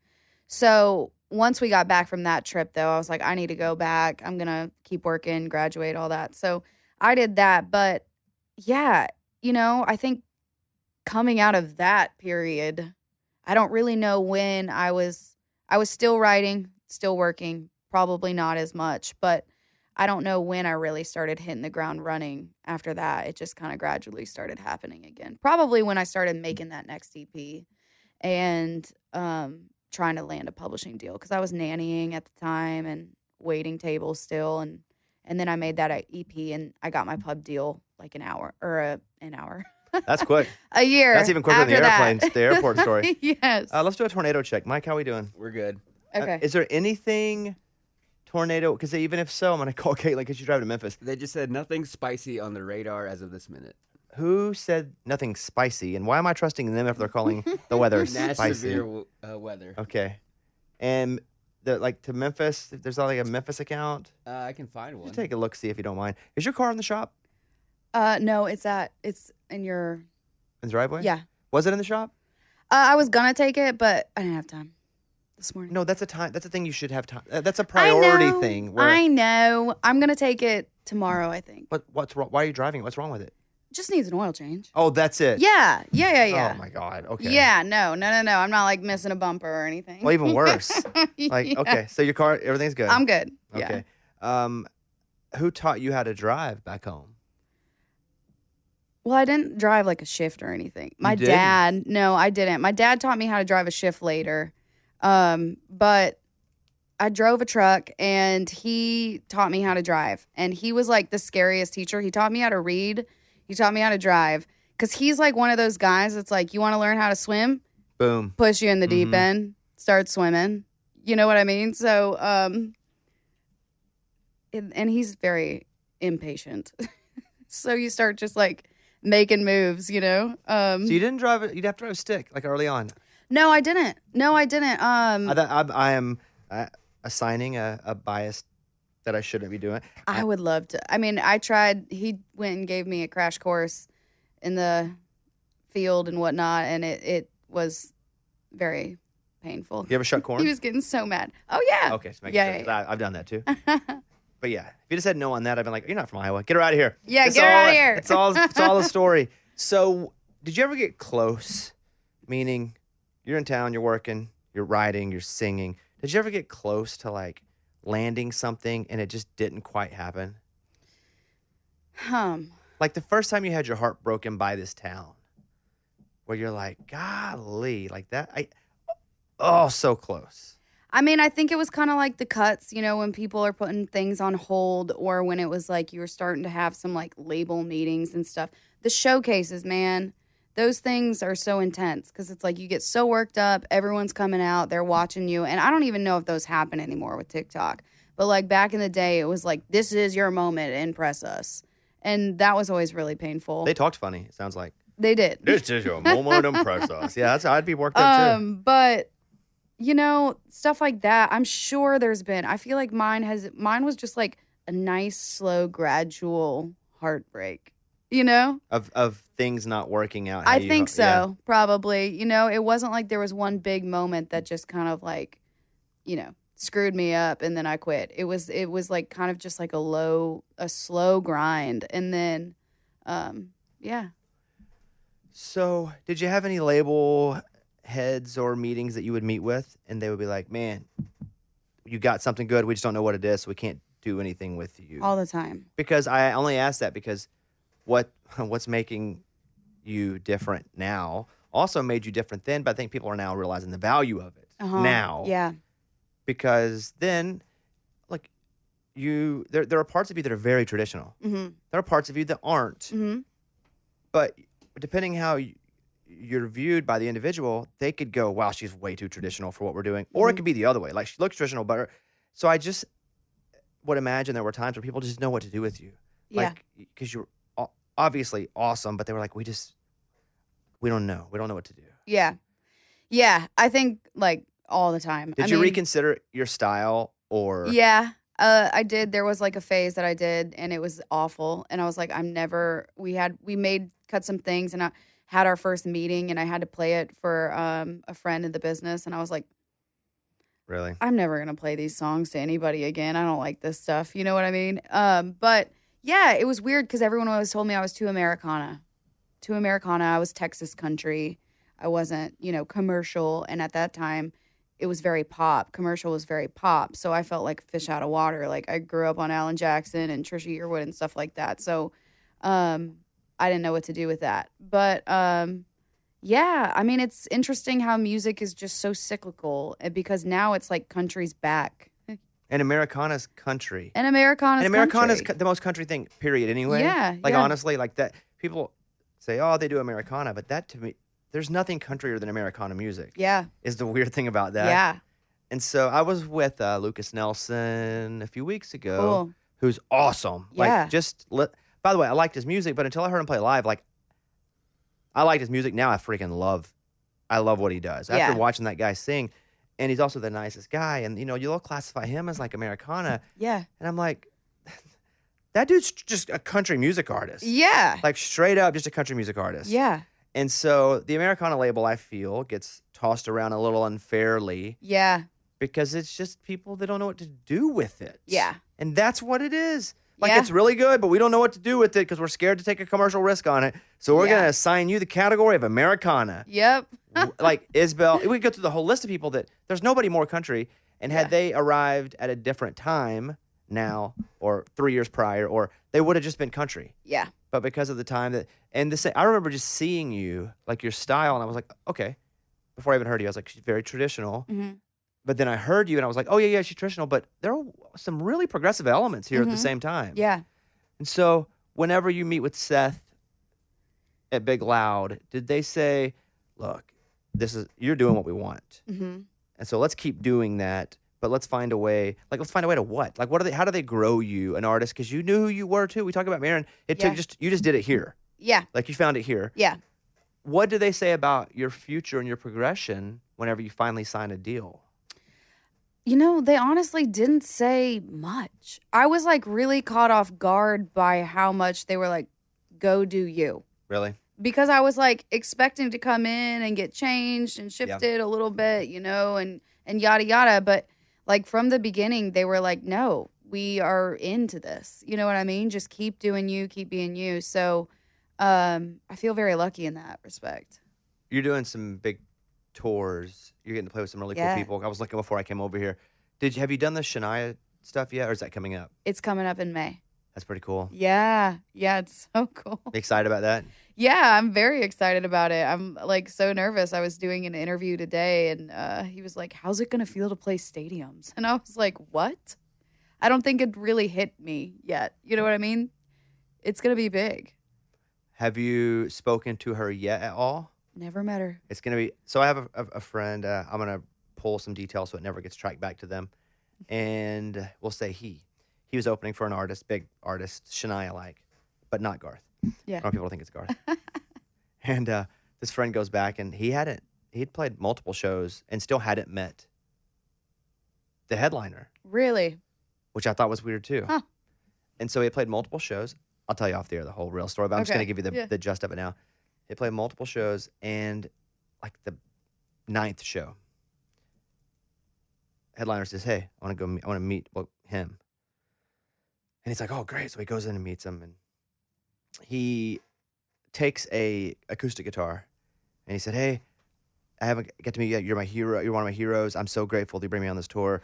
So once we got back from that trip, though, I was like, I need to go back. I'm going to keep working, graduate, all that. So I did that. But yeah, I think coming out of that period, I don't really know when I was still writing, still working, probably not as much, but I don't know when I really started hitting the ground running after that. It just kind of gradually started happening again. Probably when I started making that next EP and trying to land a publishing deal because I was nannying at the time and waiting tables still. And then I made that EP and I got my pub deal like an hour.
That's quick.
A year.
That's even quicker than the airport story.
Yes.
Let's do a tornado check. Mike, how are we doing?
We're good.
Okay.
Is there anything tornado? Because even if so, I'm going to call Caitlin because she's driving to Memphis.
They just said nothing spicy on the radar as of this minute.
Who said nothing spicy? And why am I trusting them if they're calling the weather spicy?
Severe weather.
Okay. And to Memphis, if there's like a Memphis account.
I can find one.
Just take a look, see if you don't mind. Is your car in the shop?
No, it's in your...
In the driveway?
Yeah.
Was it in the shop?
I was going to take it, but I didn't have time this morning.
No, that's a thing you should have time. That's a priority thing.
I know. I'm going to take it tomorrow, I think.
But what's wrong? Why are you driving it? What's wrong with it?
Just needs an oil change.
Oh, that's it?
Yeah.
Oh, my God. Okay.
Yeah, no. I'm not, like, missing a bumper or anything.
Well, even worse. Okay, so your car, everything's good?
I'm good.
Okay.
Yeah.
Who taught you how to drive back home?
Well, I didn't drive, like, a shift or anything. My
didn't?
dad, no, I didn't. My dad taught me how to drive a shift later. But I drove a truck, and he taught me how to drive. And he was, like, the scariest teacher. He taught me how to read. He taught me how to drive. Because he's, like, one of those guys that's like, you want to learn how to swim?
Boom.
Push you in the deep end. Start swimming. You know what I mean? So, and he's very impatient. So you start just, like, making moves, So
you didn't drive it? You'd have to drive a stick, like, early on.
No, I didn't.
I am assigning a bias that I shouldn't be doing.
I would love to. I mean, I tried. He went and gave me a crash course in the field and whatnot, and it was very painful.
You ever shut corn?
He was getting so mad. Oh, yeah.
Okay, so I've done that too. But yeah, if you just said no on that, I'd been like, you're not from Iowa. Get her out of here.
Yeah, get her out of here.
It's all the story. So did you ever get close? Meaning you're in town, you're working, you're writing, you're singing. Did you ever get close to like landing something and it just didn't quite happen? Like the first time you had your heart broken by this town where you're like, golly, like that. So close.
I mean, I think it was kind of like the cuts, when people are putting things on hold or when it was like you were starting to have some like label meetings and stuff. The showcases, man, those things are so intense because it's like you get so worked up. Everyone's coming out. They're watching you. And I don't even know if those happen anymore with TikTok. But like back in the day, it was like, this is your moment, impress us. And that was always really painful.
They talked funny, it sounds like.
They did.
This is your moment, impress us. Yeah, that's how I'd be worked up too.
But you know, stuff like that, I'm sure there's been. I feel like mine was just like a nice, slow, gradual heartbreak. You know?
Of things not working out.
I think so, probably. You know, it wasn't like there was one big moment that just kind of like, you know, screwed me up and then I quit. It was like kind of just like a slow grind. And then, yeah.
So, did you have any label heads or meetings that you would meet with, and they would be like, "Man, you got something good. We just don't know what it is, so we can't do anything with you."
All the time.
Because I only ask that because what's making you different now also made you different then, but I think people are now realizing the value of it now.
Yeah.
Because then, like, there are parts of you that are very traditional.
Mm-hmm.
There are parts of you that aren't.
Mm-hmm.
But depending how you're viewed by the individual, they could go, wow, she's way too traditional for what we're doing. Or it could be the other way. Like, she looks traditional, but so I just would imagine there were times where people just know what to do with you.
Yeah.
Like, because you're obviously awesome, but they were like, we don't know. We don't know what to do.
Yeah. Yeah. I think like all the time.
Did you reconsider your style or?
Yeah. I did. There was like a phase that I did and it was awful. And I was like, we cut some things and I had our first meeting and I had to play it for a friend in the business. And I was like,
Really?
I'm never going to play these songs to anybody again. I don't like this stuff. You know what I mean? But yeah, it was weird because everyone always told me I was too Americana. I was Texas country. I wasn't, commercial. And at that time, it was very pop. Commercial was very pop. So I felt like a fish out of water. Like I grew up on Alan Jackson and Trisha Yearwood and stuff like that. So I didn't know what to do with that. But yeah, I mean, it's interesting how music is just so cyclical because now it's like country's back.
And Americana's country.
And Americana's country.
The most country thing, period, anyway.
Yeah.
Like,
yeah.
honestly, like that, people say, oh, they do Americana, but that to me, there's nothing countryer than Americana music.
Yeah.
Is the weird thing about that.
Yeah.
And so I was with Lucas Nelson a few weeks ago,
Cool.
who's awesome.
Yeah.
Like, by the way, I liked his music, but until I heard him play live, like, I liked his music. Now I love what he does. After
Yeah.
watching that guy sing, and he's also the nicest guy. And, you'll classify him as like Americana.
Yeah.
And I'm like, that dude's just a country music artist.
Yeah.
Like straight up just a country music artist.
Yeah.
And so the Americana label, I feel, gets tossed around a little unfairly
Yeah.
because it's just people that don't know what to do with it.
Yeah.
And that's what it is. Like,
Yeah.
it's really good, but we don't know what to do with it because we're scared to take a commercial risk on it. So we're
Yeah.
going to assign you the category of Americana.
Yep.
Like Isbell, we go through the whole list of people that there's nobody more country. And had
Yeah.
they arrived at a different time now or 3 years prior, or they would have just been country.
Yeah.
But because of the time I remember just seeing you, like your style, and I was like, okay. Before I even heard you, I was like, she's very traditional.
Mm-hmm.
But then I heard you, and I was like, oh, yeah, she's traditional. But there are some really progressive elements here at the
Mhm.
same time.
Yeah.
And so whenever you meet with Seth at Big Loud, did they say, look, you're doing what we want.
Mm-hmm.
And so let's keep doing that. But let's find a way. Like, let's find a way to what? Like, how do they grow you, an artist? Because you knew who you were, too. We talk about Marin. You just did it here.
Yeah.
Like, you found it here.
Yeah.
What do they say about your future and your progression whenever you finally sign a deal?
They honestly didn't say much. I was like really caught off guard by how much they were like, go do you.
Really?
Because I was like expecting to come in and get changed and shifted a little bit, and yada yada. But like from the beginning, they were like, no, we are into this. You know what I mean? Just keep doing you, keep being you. So I feel very lucky in that respect.
You're doing some big tours. You're getting to play with some really cool people. I was looking before I came over here. Have you done the Shania stuff yet, or is that coming up?
It's coming up in May.
That's pretty cool.
Yeah. Yeah, it's so cool.
Excited about that?
Yeah, I'm very excited about it. I'm like so nervous. I was doing an interview today and he was like, how's it going to feel to play stadiums? And I was like, what? I don't think it really hit me yet. You know what I mean? It's going to be big.
Have you spoken to her yet at all?
Never met her.
It's going to be, so I have a friend, I'm going to pull some details so it never gets tracked back to them. and we'll say he was opening for an artist, big artist, Shania like, but not Garth.
Yeah.
I want people to think it's Garth. And this friend goes back, and he'd played multiple shows and still hadn't met the headliner,
Really?
which I thought was weird too.
Huh.
And so he had played multiple shows. I'll tell you off the air the whole real story, but I'm just
Okay.
going to give you the gist of it now. He played multiple shows, and like the 9th show, headliner says, "Hey, I want to meet him." And he's like, "Oh, great!" So he goes in and meets him, and he takes a acoustic guitar, and he said, "Hey, I haven't got to meet you yet. You're my hero. You're one of my heroes. I'm so grateful that you bring me on this tour.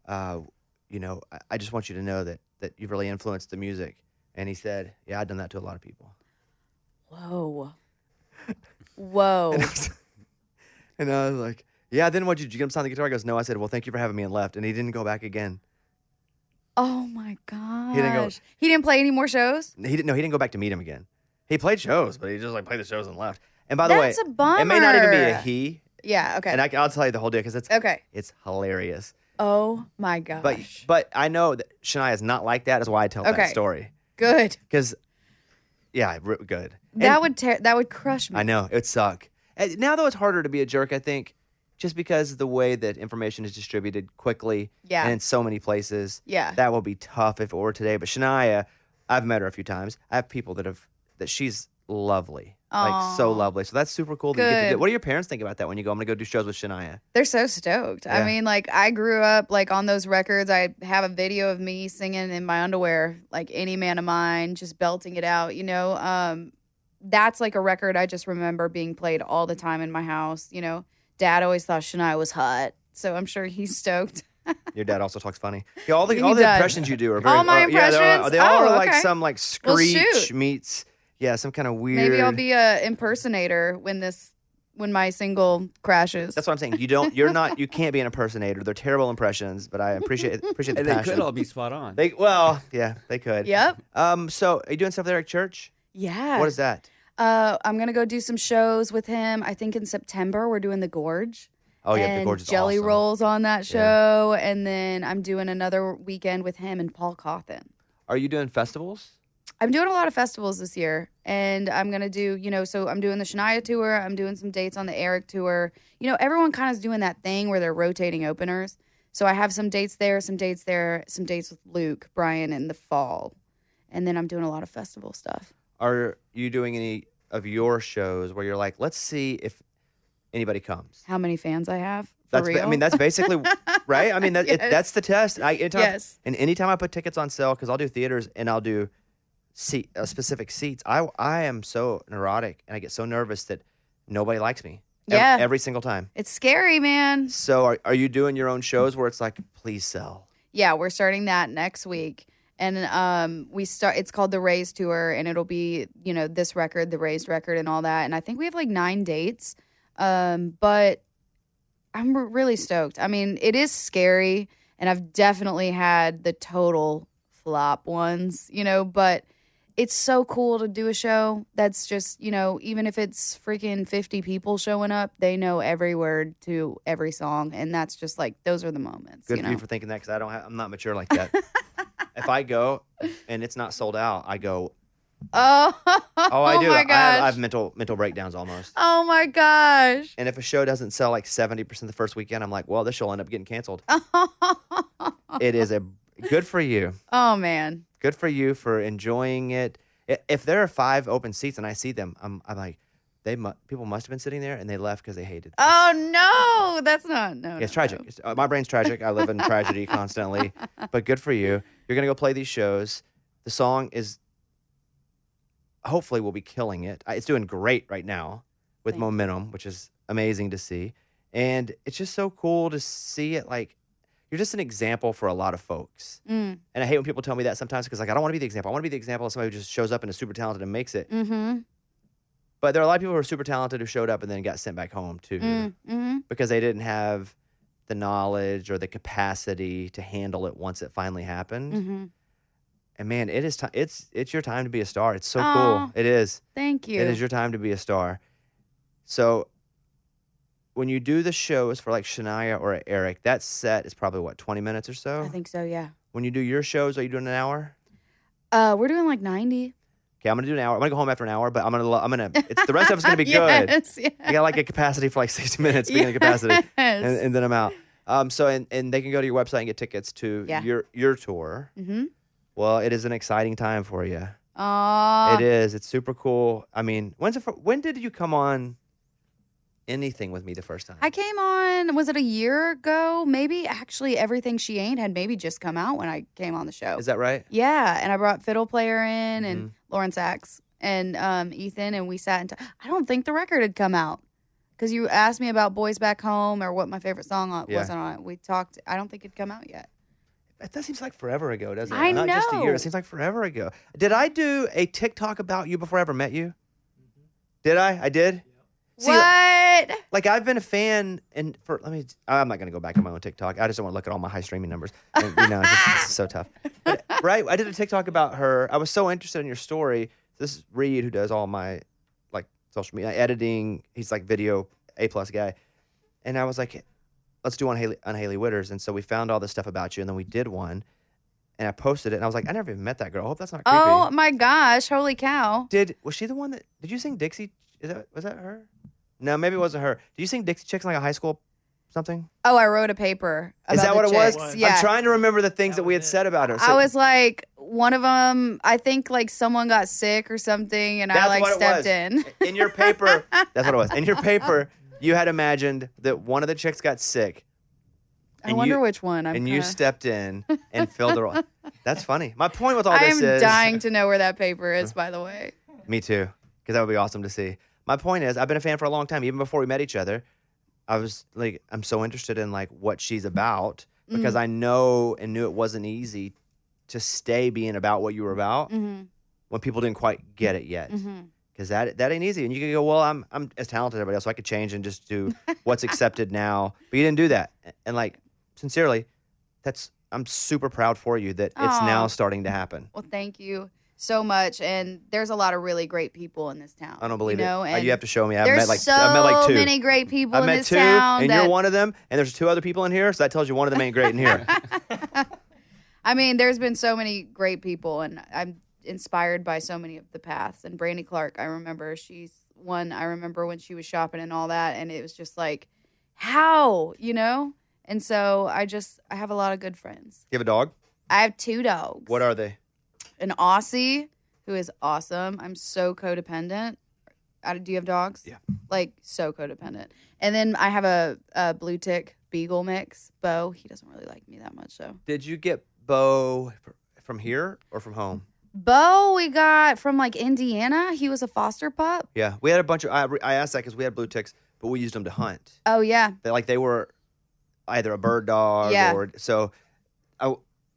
I just want you to know that you've really influenced the music." And he said, "Yeah, I've done that to a lot of people."
Whoa. Whoa.
And I was like, "Yeah." Then did you get him sign the guitar? He goes, "No." I said, "Well, thank you for having me," and left. And he didn't go back again.
Oh my gosh.
didn't go-
He didn't play any more shows?
He didn't go back to meet him again. He played shows, but he just like played the shows and left. And by the way,
That's a bummer.
it may not even be a he.
Yeah, okay.
And I'll tell you the whole deal because
Okay.
it's hilarious.
Oh my gosh.
But I know that Shania is not like that. That's why I tell
Okay.
that story.
Good.
Because, yeah, good.
That
And
would crush me.
I know. It would suck. And now, though, it's harder to be a jerk, I think, just because of the way that information is distributed quickly
Yeah.
and in so many places.
Yeah.
That will be tough if it were today. But Shania, I've met her a few times. I have people that she's lovely. Like, so
Aw.
lovely. So that's super cool that you get to do
Good.
it. What do your parents think about that when you go, I'm going to go do shows with Shania?
They're so stoked.
Yeah.
I mean, like, I grew up, like, on those records. I have a video of me singing in my underwear, like, Any Man of Mine, just belting it out, you know? That's, like, a record I just remember being played all the time in my house, you know? Dad always thought Shania was hot, so I'm sure he's stoked.
Your dad also talks funny. Yeah, all the
He
all the
does.
impressions you do are very.
All my
yeah,
impressions?
they all
Oh,
are like
okay.
some like
Well,
screech
shoot.
meets some kind of weird.
Maybe I'll be a impersonator when my single crashes.
That's what I'm saying. You can't be an impersonator. They're terrible impressions, but I appreciate the
And they
passion.
could all be spot on.
They could.
Yep.
So are you doing stuff there at church?
Yeah.
What is that?
I'm gonna go do some shows with him. I think in September we're doing the Gorge.
Oh yeah,
and
the Gorge is
Jelly
awesome.
Rolls on that show, and then I'm doing another weekend with him and Paul Cawthon.
Are you doing festivals?
I'm doing a lot of festivals this year, and I'm gonna do, so I'm doing the Shania tour. I'm doing some dates on the Eric tour. You know, everyone kind of is doing that thing where they're rotating openers. So I have some dates there, some dates with Luke, Brian in the fall, and then I'm doing a lot of festival stuff.
Are you doing any of your shows where you're like, let's see if anybody comes?
How many fans I have? For real?
I mean, that's basically right. I mean,
Yes.
that's the test.
Yes.
And anytime I put tickets on sale, because I'll do theaters and I'll do specific seats. I am so neurotic and I get so nervous that nobody likes me.
Yeah.
Every single time.
It's scary, man.
So are you doing your own shows where it's like, please sell?
Yeah, we're starting that next week. And it's called the Raised Tour, and it'll be, this record, the Raised record and all that. And I think we have like 9 dates. But I'm really stoked. I mean, it is scary, and I've definitely had the total flop ones, but it's so cool to do a show that's just, even if it's freaking 50 people showing up, they know every word to every song. And that's just like, those are the moments.
Good for you for thinking that, because I'm not mature like that. If I go and it's not sold out, I go,
Oh,
I do.
my
I
gosh.
have mental breakdowns almost.
Oh my gosh.
And if a show doesn't sell like 70% the first weekend, I'm like, well, this show will end up getting canceled. It is good for you.
Oh man.
Good for you for enjoying it. If there are 5 open seats and I see them, I'm like, people must have been sitting there and they left because they hated.
Oh no, that's not no.
It's
no,
tragic.
no.
My brain's tragic. I live in tragedy constantly. But good for you. You're gonna go play these shows. The song is hopefully we'll be killing it. It's doing great right now with
Thank you.
momentum, which is amazing to see. And it's just so cool to see it. Like, you're just an example for a lot of folks.
Mm.
And I hate when people tell me that sometimes, because like, I don't want to be the example. I want to be the example of somebody who just shows up and is super talented and makes it.
Mm-hmm.
But there are a lot of people who are super talented who showed up and then got sent back home too,
Mm-hmm.
because they didn't have the knowledge or the capacity to handle it once it finally happened.
Mm-hmm.
And man, it is it's your time to be a star. It's so
Aw.
cool. It is.
Thank you.
It is your time to be a star. So when you do the shows for like Shania or Eric, that set is probably what, 20 minutes or so?
I think so, yeah.
When you do your shows, are you doing an hour?
We're doing like 90.
Okay, I'm gonna do an hour. I'm gonna go home after an hour, but it's the rest of it's gonna be good.
Yes, yeah.
I got like a capacity for like 60 minutes, beginning capacity,
Yes.
and then I'm out. And they can go to your website and get tickets to
Yeah.
your tour.
Mm-hmm.
Well, it is an exciting time for you.
Aw.
It is. It's super cool. I mean, when did you come on anything with me the first time?
I came on, was it a year ago? Maybe actually Everything She Ain't had maybe just come out when I came on the show.
Is that right?
Yeah, and I brought fiddle player in
Mm-hmm.
and Lauren Sachs and Ethan, and we sat and I don't think the record had come out because you asked me about Boys Back Home or what my favorite song was on it. We talked. I don't think it'd come out yet.
That seems like forever ago, doesn't it?
I
Not just a year.
know.
It seems like forever ago. Did I do a TikTok about you before I ever met you? Did I? I did? See,
What?
like I've been a fan, and I'm not gonna go back on my own TikTok. I just don't want to look at all my high streaming numbers. And, it's so tough. But, right? I did a TikTok about her. I was so interested in your story. This is Reed, who does all my like social media editing. He's like video A+ guy, and I was like, let's do on Hailey Whitters. And so we found all this stuff about you, and then we did one, and I posted it, and I was like, I never even met that girl. I hope that's not creepy.
Oh my gosh! Holy cow!
Was she the one that? Did you sing Dixie? Was that her? No, maybe it wasn't her. Did you sing Dixie Chicks in like a high school something?
Oh, I wrote a paper.
Is
about
that what
the
it was?
chicks. Yeah.
I'm trying to remember the things that we had said about her.
I was like, one of them, I think like someone got sick or something, and I like
what it
stepped
was.
in.
In your paper, that's what it was. In your paper, you had imagined that one of the chicks got sick.
I wonder which one.
You stepped in and filled the role. That's funny. My point with all this
I'm
is...
dying to know where that paper is, by the way.
Me too, because that would be awesome to see. My point is, I've been a fan for a long time. Even before we met each other, I was like, I'm so interested in like what she's about because I know and knew it wasn't easy to stay being about what you were about when people didn't quite get it yet. Because that ain't easy. And you could go, well, I'm as talented as everybody else, so I could change and just do what's accepted now. But you didn't do that. And like, sincerely, I'm super proud for you that it's now starting to happen.
Well, thank you so much. And there's a lot of really great people in this town.
I don't believe it.
And
You have to show me. I've
there's
met like
so
two.
many great people
I've
in
met
this
two,
town.
and you're one of them. And there's two other people in here, so that tells you one of them ain't great in here.
I mean, there's been so many great people, and I'm inspired by so many of the paths. And Brandy Clark, I remember she's one. I remember when she was shopping and all that, and it was just like, how, And so I have a lot of good friends.
You have a dog?
I have 2 dogs.
What are they?
An Aussie, who is awesome. I'm so codependent. Do you have dogs?
Yeah.
Like, so codependent. And then I have a blue tick beagle mix, Bo. He doesn't really like me that much, though.
Did you get Bo from here or from home?
Bo we got from, like, Indiana. He was a foster pup.
Yeah. We had a bunch of... I asked that because we had blue ticks, but we used them to hunt.
Oh, yeah.
They were either a bird dog
Yeah.
or... So...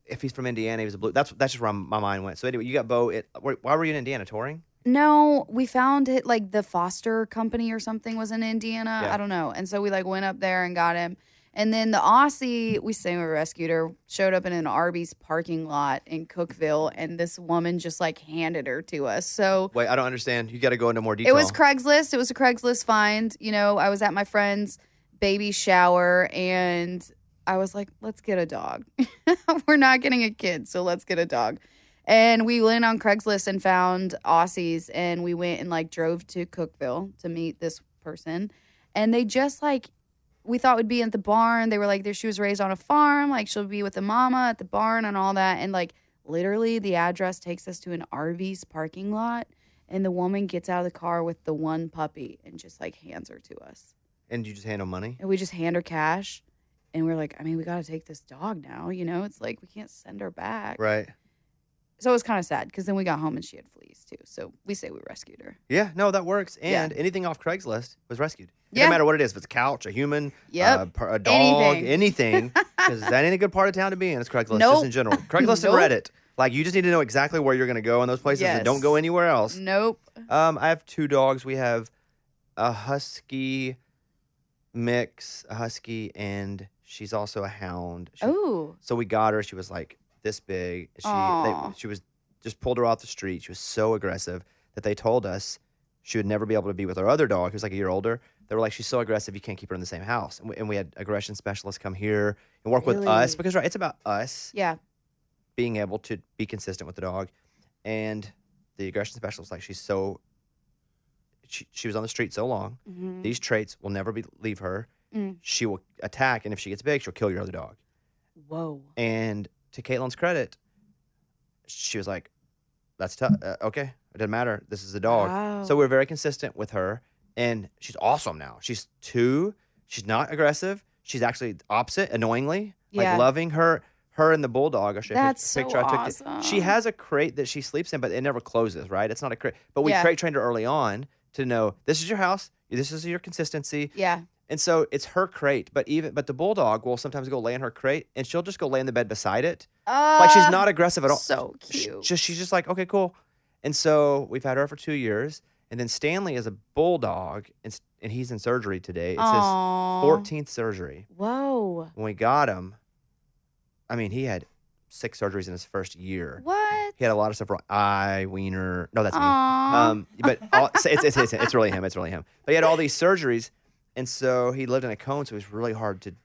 if he's from Indiana, he was a blue... That's just where my mind went. So anyway, you got Bo... Why were you in Indiana? Touring?
No, we found it, like, the foster company or something was in Indiana.
Yeah.
I don't know. And so we, like, went up there and got him. And then the Aussie, we say we rescued her, showed up in an Arby's parking lot in Cookeville, and this woman just, like, handed her to us. So
Wait, I don't understand. You got to go into more detail.
it was Craigslist. It was a Craigslist find. I was at my friend's baby shower, and I was like, let's get a dog. We're not getting a kid, so let's get a dog. And we went on Craigslist and found Aussies, and we went and, like, drove to Cookeville to meet this person. And they just, like, we thought would be at the barn. They were like, she was raised on a farm. Like, she'll be with the mama at the barn and all that. And, like, literally the address takes us to an Arby's parking lot. And the woman gets out of the car with the one puppy and just, like, hands her to us.
And you just hand him money?
And we just hand her cash. And we're like, I mean, we got to take this dog now. It's like, we can't send her back.
Right.
So it was kind of sad because then we got home and she had fleas too. So we say we rescued her.
Yeah, no, that works. And
Yeah.
anything off Craigslist was rescued. It
Yeah.
doesn't matter what it is. If it's a couch, a human,
Yep.
a dog,
Anything.
anything. Because that ain't a good part of town to be in. It's Craigslist,
Nope.
just in general. Craigslist
Nope.
and Reddit. Like, you just need to know exactly where you're going to go in those places and
Yes.
don't go anywhere else.
Nope.
I have 2 dogs. We have a husky mix, a husky, and she's also a hound.
Oh.
So we got her. She was like this big.
Aw.
She was just pulled her off the street. She was so aggressive that they told us she would never be able to be with our other dog, who's like a year older, they were like, she's so aggressive, you can't keep her in the same house. And we had aggression specialists come here and work with us
Really?
because, right, it's about us
Yeah.
being able to be consistent with the dog. And the aggression specialist was like, she was on the street so long.
Mm-hmm.
These traits will never leave her.
Mm.
She will attack, and if she gets big, she'll kill your other dog.
Whoa.
And to Caitlin's credit, she was like, that's tough. Okay, it doesn't matter. This is the dog.
Wow.
So we're very consistent with her, and she's awesome now. She's 2. She's not aggressive. She's actually opposite, annoyingly.
Yeah.
Like loving her and the bulldog. I'll show you a
That's
picture
so
I took.
awesome.
She has a crate that she sleeps in, but it never closes, right? It's not a crate. But we
Yeah.
crate trained her early on to know this is your house. This is your consistency.
Yeah.
And so it's her crate, but the bulldog will sometimes go lay in her crate, and she'll just go lay in the bed beside it. Like she's not aggressive at all.
So cute.
She's just like, okay, cool. And so we've had her for 2 years, and then Stanley is a bulldog, and he's in surgery today. It's
Aw.
his 14th surgery.
Whoa.
When we got him, I mean, he had 6 surgeries in his first year.
What?
He had a lot of stuff wrong. Eye, wiener. No, that's
Aw.
me. But it's really him. It's really him. But he had all these surgeries. And so he lived in a cone, so it was really hard to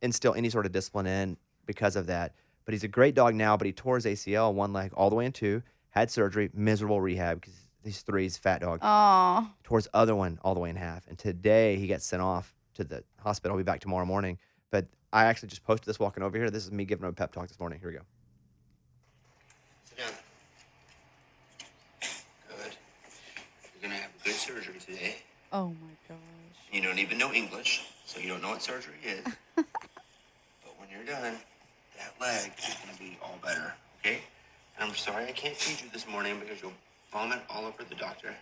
instill any sort of discipline in because of that. But he's a great dog now, but he tore his ACL one leg all the way in 2, had surgery, miserable rehab because he's 3, he's a fat dog.
Aw.
Tore his other one all the way in half. And today he got sent off to the hospital. I'll be back tomorrow morning. But I actually just posted this walking over here. This is me giving him a pep talk this morning. Here we go. Sit down. Good. You're going to have a good surgery today.
Oh my gosh.
You don't even know English, so you don't know what surgery is. But when you're done, that leg is going to be all better, okay? And I'm sorry I can't feed you this morning because you'll vomit all over the doctor.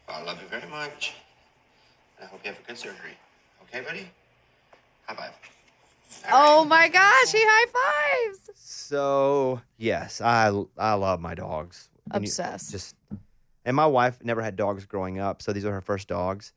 But I love you very much. And I hope you have a good surgery. Okay, buddy? High five.
Oh my gosh, he high fives.
So, yes, I love my dogs.
Obsessed.
And my wife never had dogs growing up, so these are her first dogs.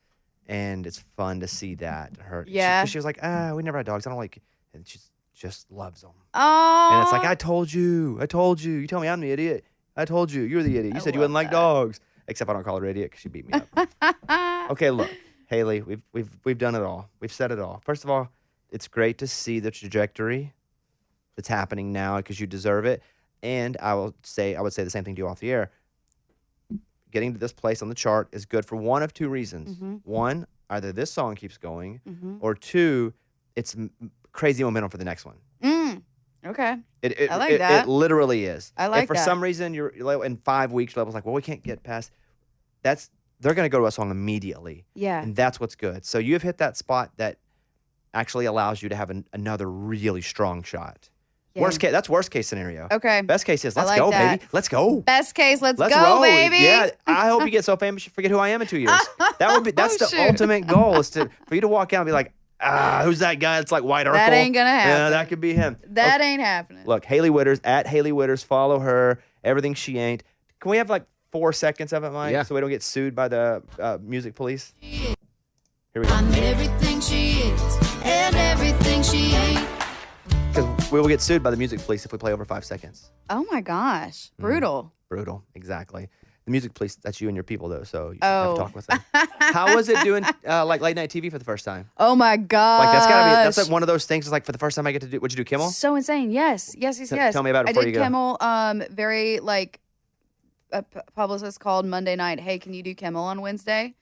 And it's fun to see that.
Yeah.
She was like, we never had dogs. I don't like, and she just loves them.
Oh.
And it's like, I told you. You tell me I'm the idiot. I told you. You're the idiot. You said you wouldn't like dogs. Except I don't call her idiot because she beat me up. Okay, look, Hailey, we've done it all. We've said it all. First of all, it's great to see the trajectory that's happening now because you deserve it. And I would say the same thing to you off the air. Getting to this place on the chart is good for one of 2 reasons.
Mm-hmm.
One, either this song keeps going,
Mm-hmm.
or 2, it's crazy momentum for the next one.
Okay.
It
I like that.
It literally is.
I like
if for
that.
some reason you're in 5 weeks, your level's like, well, we can't get past. They're going to go to a song immediately.
Yeah.
And that's what's good. So you have hit that spot that actually allows you to have another really strong shot.
Yeah.
That's worst case scenario.
Okay.
Best case is
I
let's
like
go,
that.
baby. Let's go.
Best case, let's go,
roll.
baby.
Yeah, I hope you get so famous you forget who I am in 2 years. That's the
shoot.
ultimate goal is for you to walk out and be like, who's that guy? It's like White Urkel.
That ain't gonna happen.
Yeah, that could be him.
That ain't happening.
Look, Hailey Whitters at Hailey Whitters. Follow her. Everything she ain't. Can we have like 4 seconds of it, Mike?
Yeah.
So we don't get sued by the music police. Here we go.
I'm everything she is and everything she ain't.
Because we will get sued by the music police if we play over 5 seconds.
Oh my gosh. Brutal.
Brutal. Exactly. The music police, that's you and your people, though, so you
Oh.
have to talk with them. How was it doing like late night TV for the first time?
Oh my gosh.
Like that's like one of those things. It's like for the first time I get to do. What'd you do, Kimmel?
So insane. Yes.
Tell me about it before
I did
you go.
Kimmel. Very like a publicist called Monday night. Hey, can you do Kimmel on Wednesday?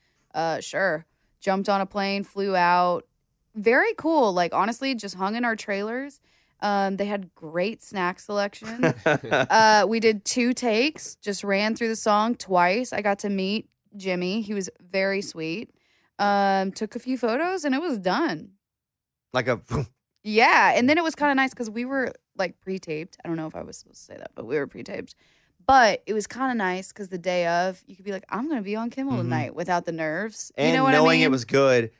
Sure. Jumped on a plane, flew out. Very cool. Like honestly, just hung in our trailers. They had great snack selection. We did 2 takes. Just ran through the song twice. I got to meet Jimmy. He was very sweet. Took a few photos and it was done.
Like a
Yeah, and then it was kind of nice because we were like pre-taped. I don't know if I was supposed to say that, but we were pre-taped. But it was kind of nice because the day of, you could be like, I'm going to be on Kimmel tonight without the nerves.
and
you know what
knowing
I mean?
it was good.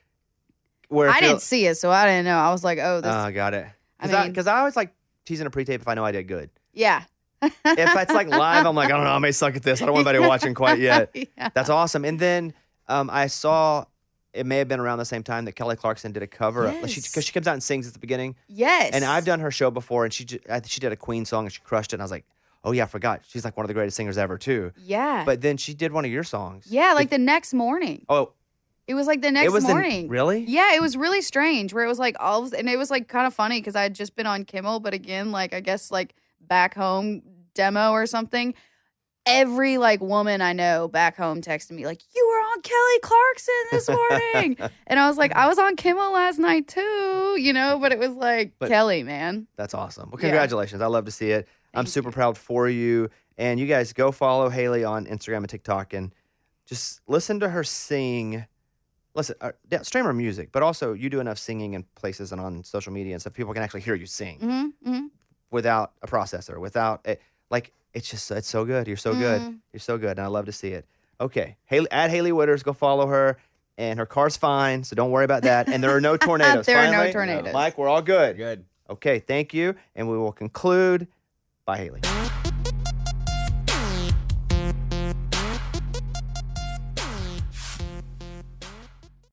Where
I didn't see it, so I didn't know. I was like, oh, this.
Got it.
I mean-
Because I always like teasing a pre-tape if I know I did good.
Yeah.
If it's like live, I'm like, I don't know, I may suck at this. I don't want anybody watching quite yet.
Yeah.
That's awesome. And then I saw it may have been around the same time that Kelly Clarkson did a cover up.
Yes.
Because she comes out and sings at the beginning.
Yes.
And I've done her show before, and she did a Queen song and she crushed it. And I was like, oh yeah, I forgot. She's like one of the greatest singers ever too.
Yeah.
But then she did one of your songs.
yeah, like the next morning.
Oh,
It was like the
It
next
was
morning.
really?
Yeah, it was really strange where it was like and it was like kind of funny because I had just been on Kimmel, but again, like I guess like back home demo or something. Every like woman I know back home texted me like, "You were on Kelly Clarkson this morning," and I was like, "I was on Kimmel last night too," you know. But it was like Kelly, man.
That's awesome. Well,
Yeah.
congratulations. I love to see it. I'm
Thank
super
you.
proud for you. And you guys go follow Hailey on Instagram and TikTok and just listen to her sing. Listen, stream her music, but also you do enough singing in places and on social media and stuff. People can actually hear you sing without a processor, without it. Like, it's so good. You're so good. You're so good. And I love to see it. Okay. At Hailey Whitters, go follow her. And her car's fine, so don't worry about that. And there are no tornadoes.
There are no
Finally?
tornadoes.
Mike, we're all good.
Good.
Okay, thank you. And we will conclude. Bye, Hailey.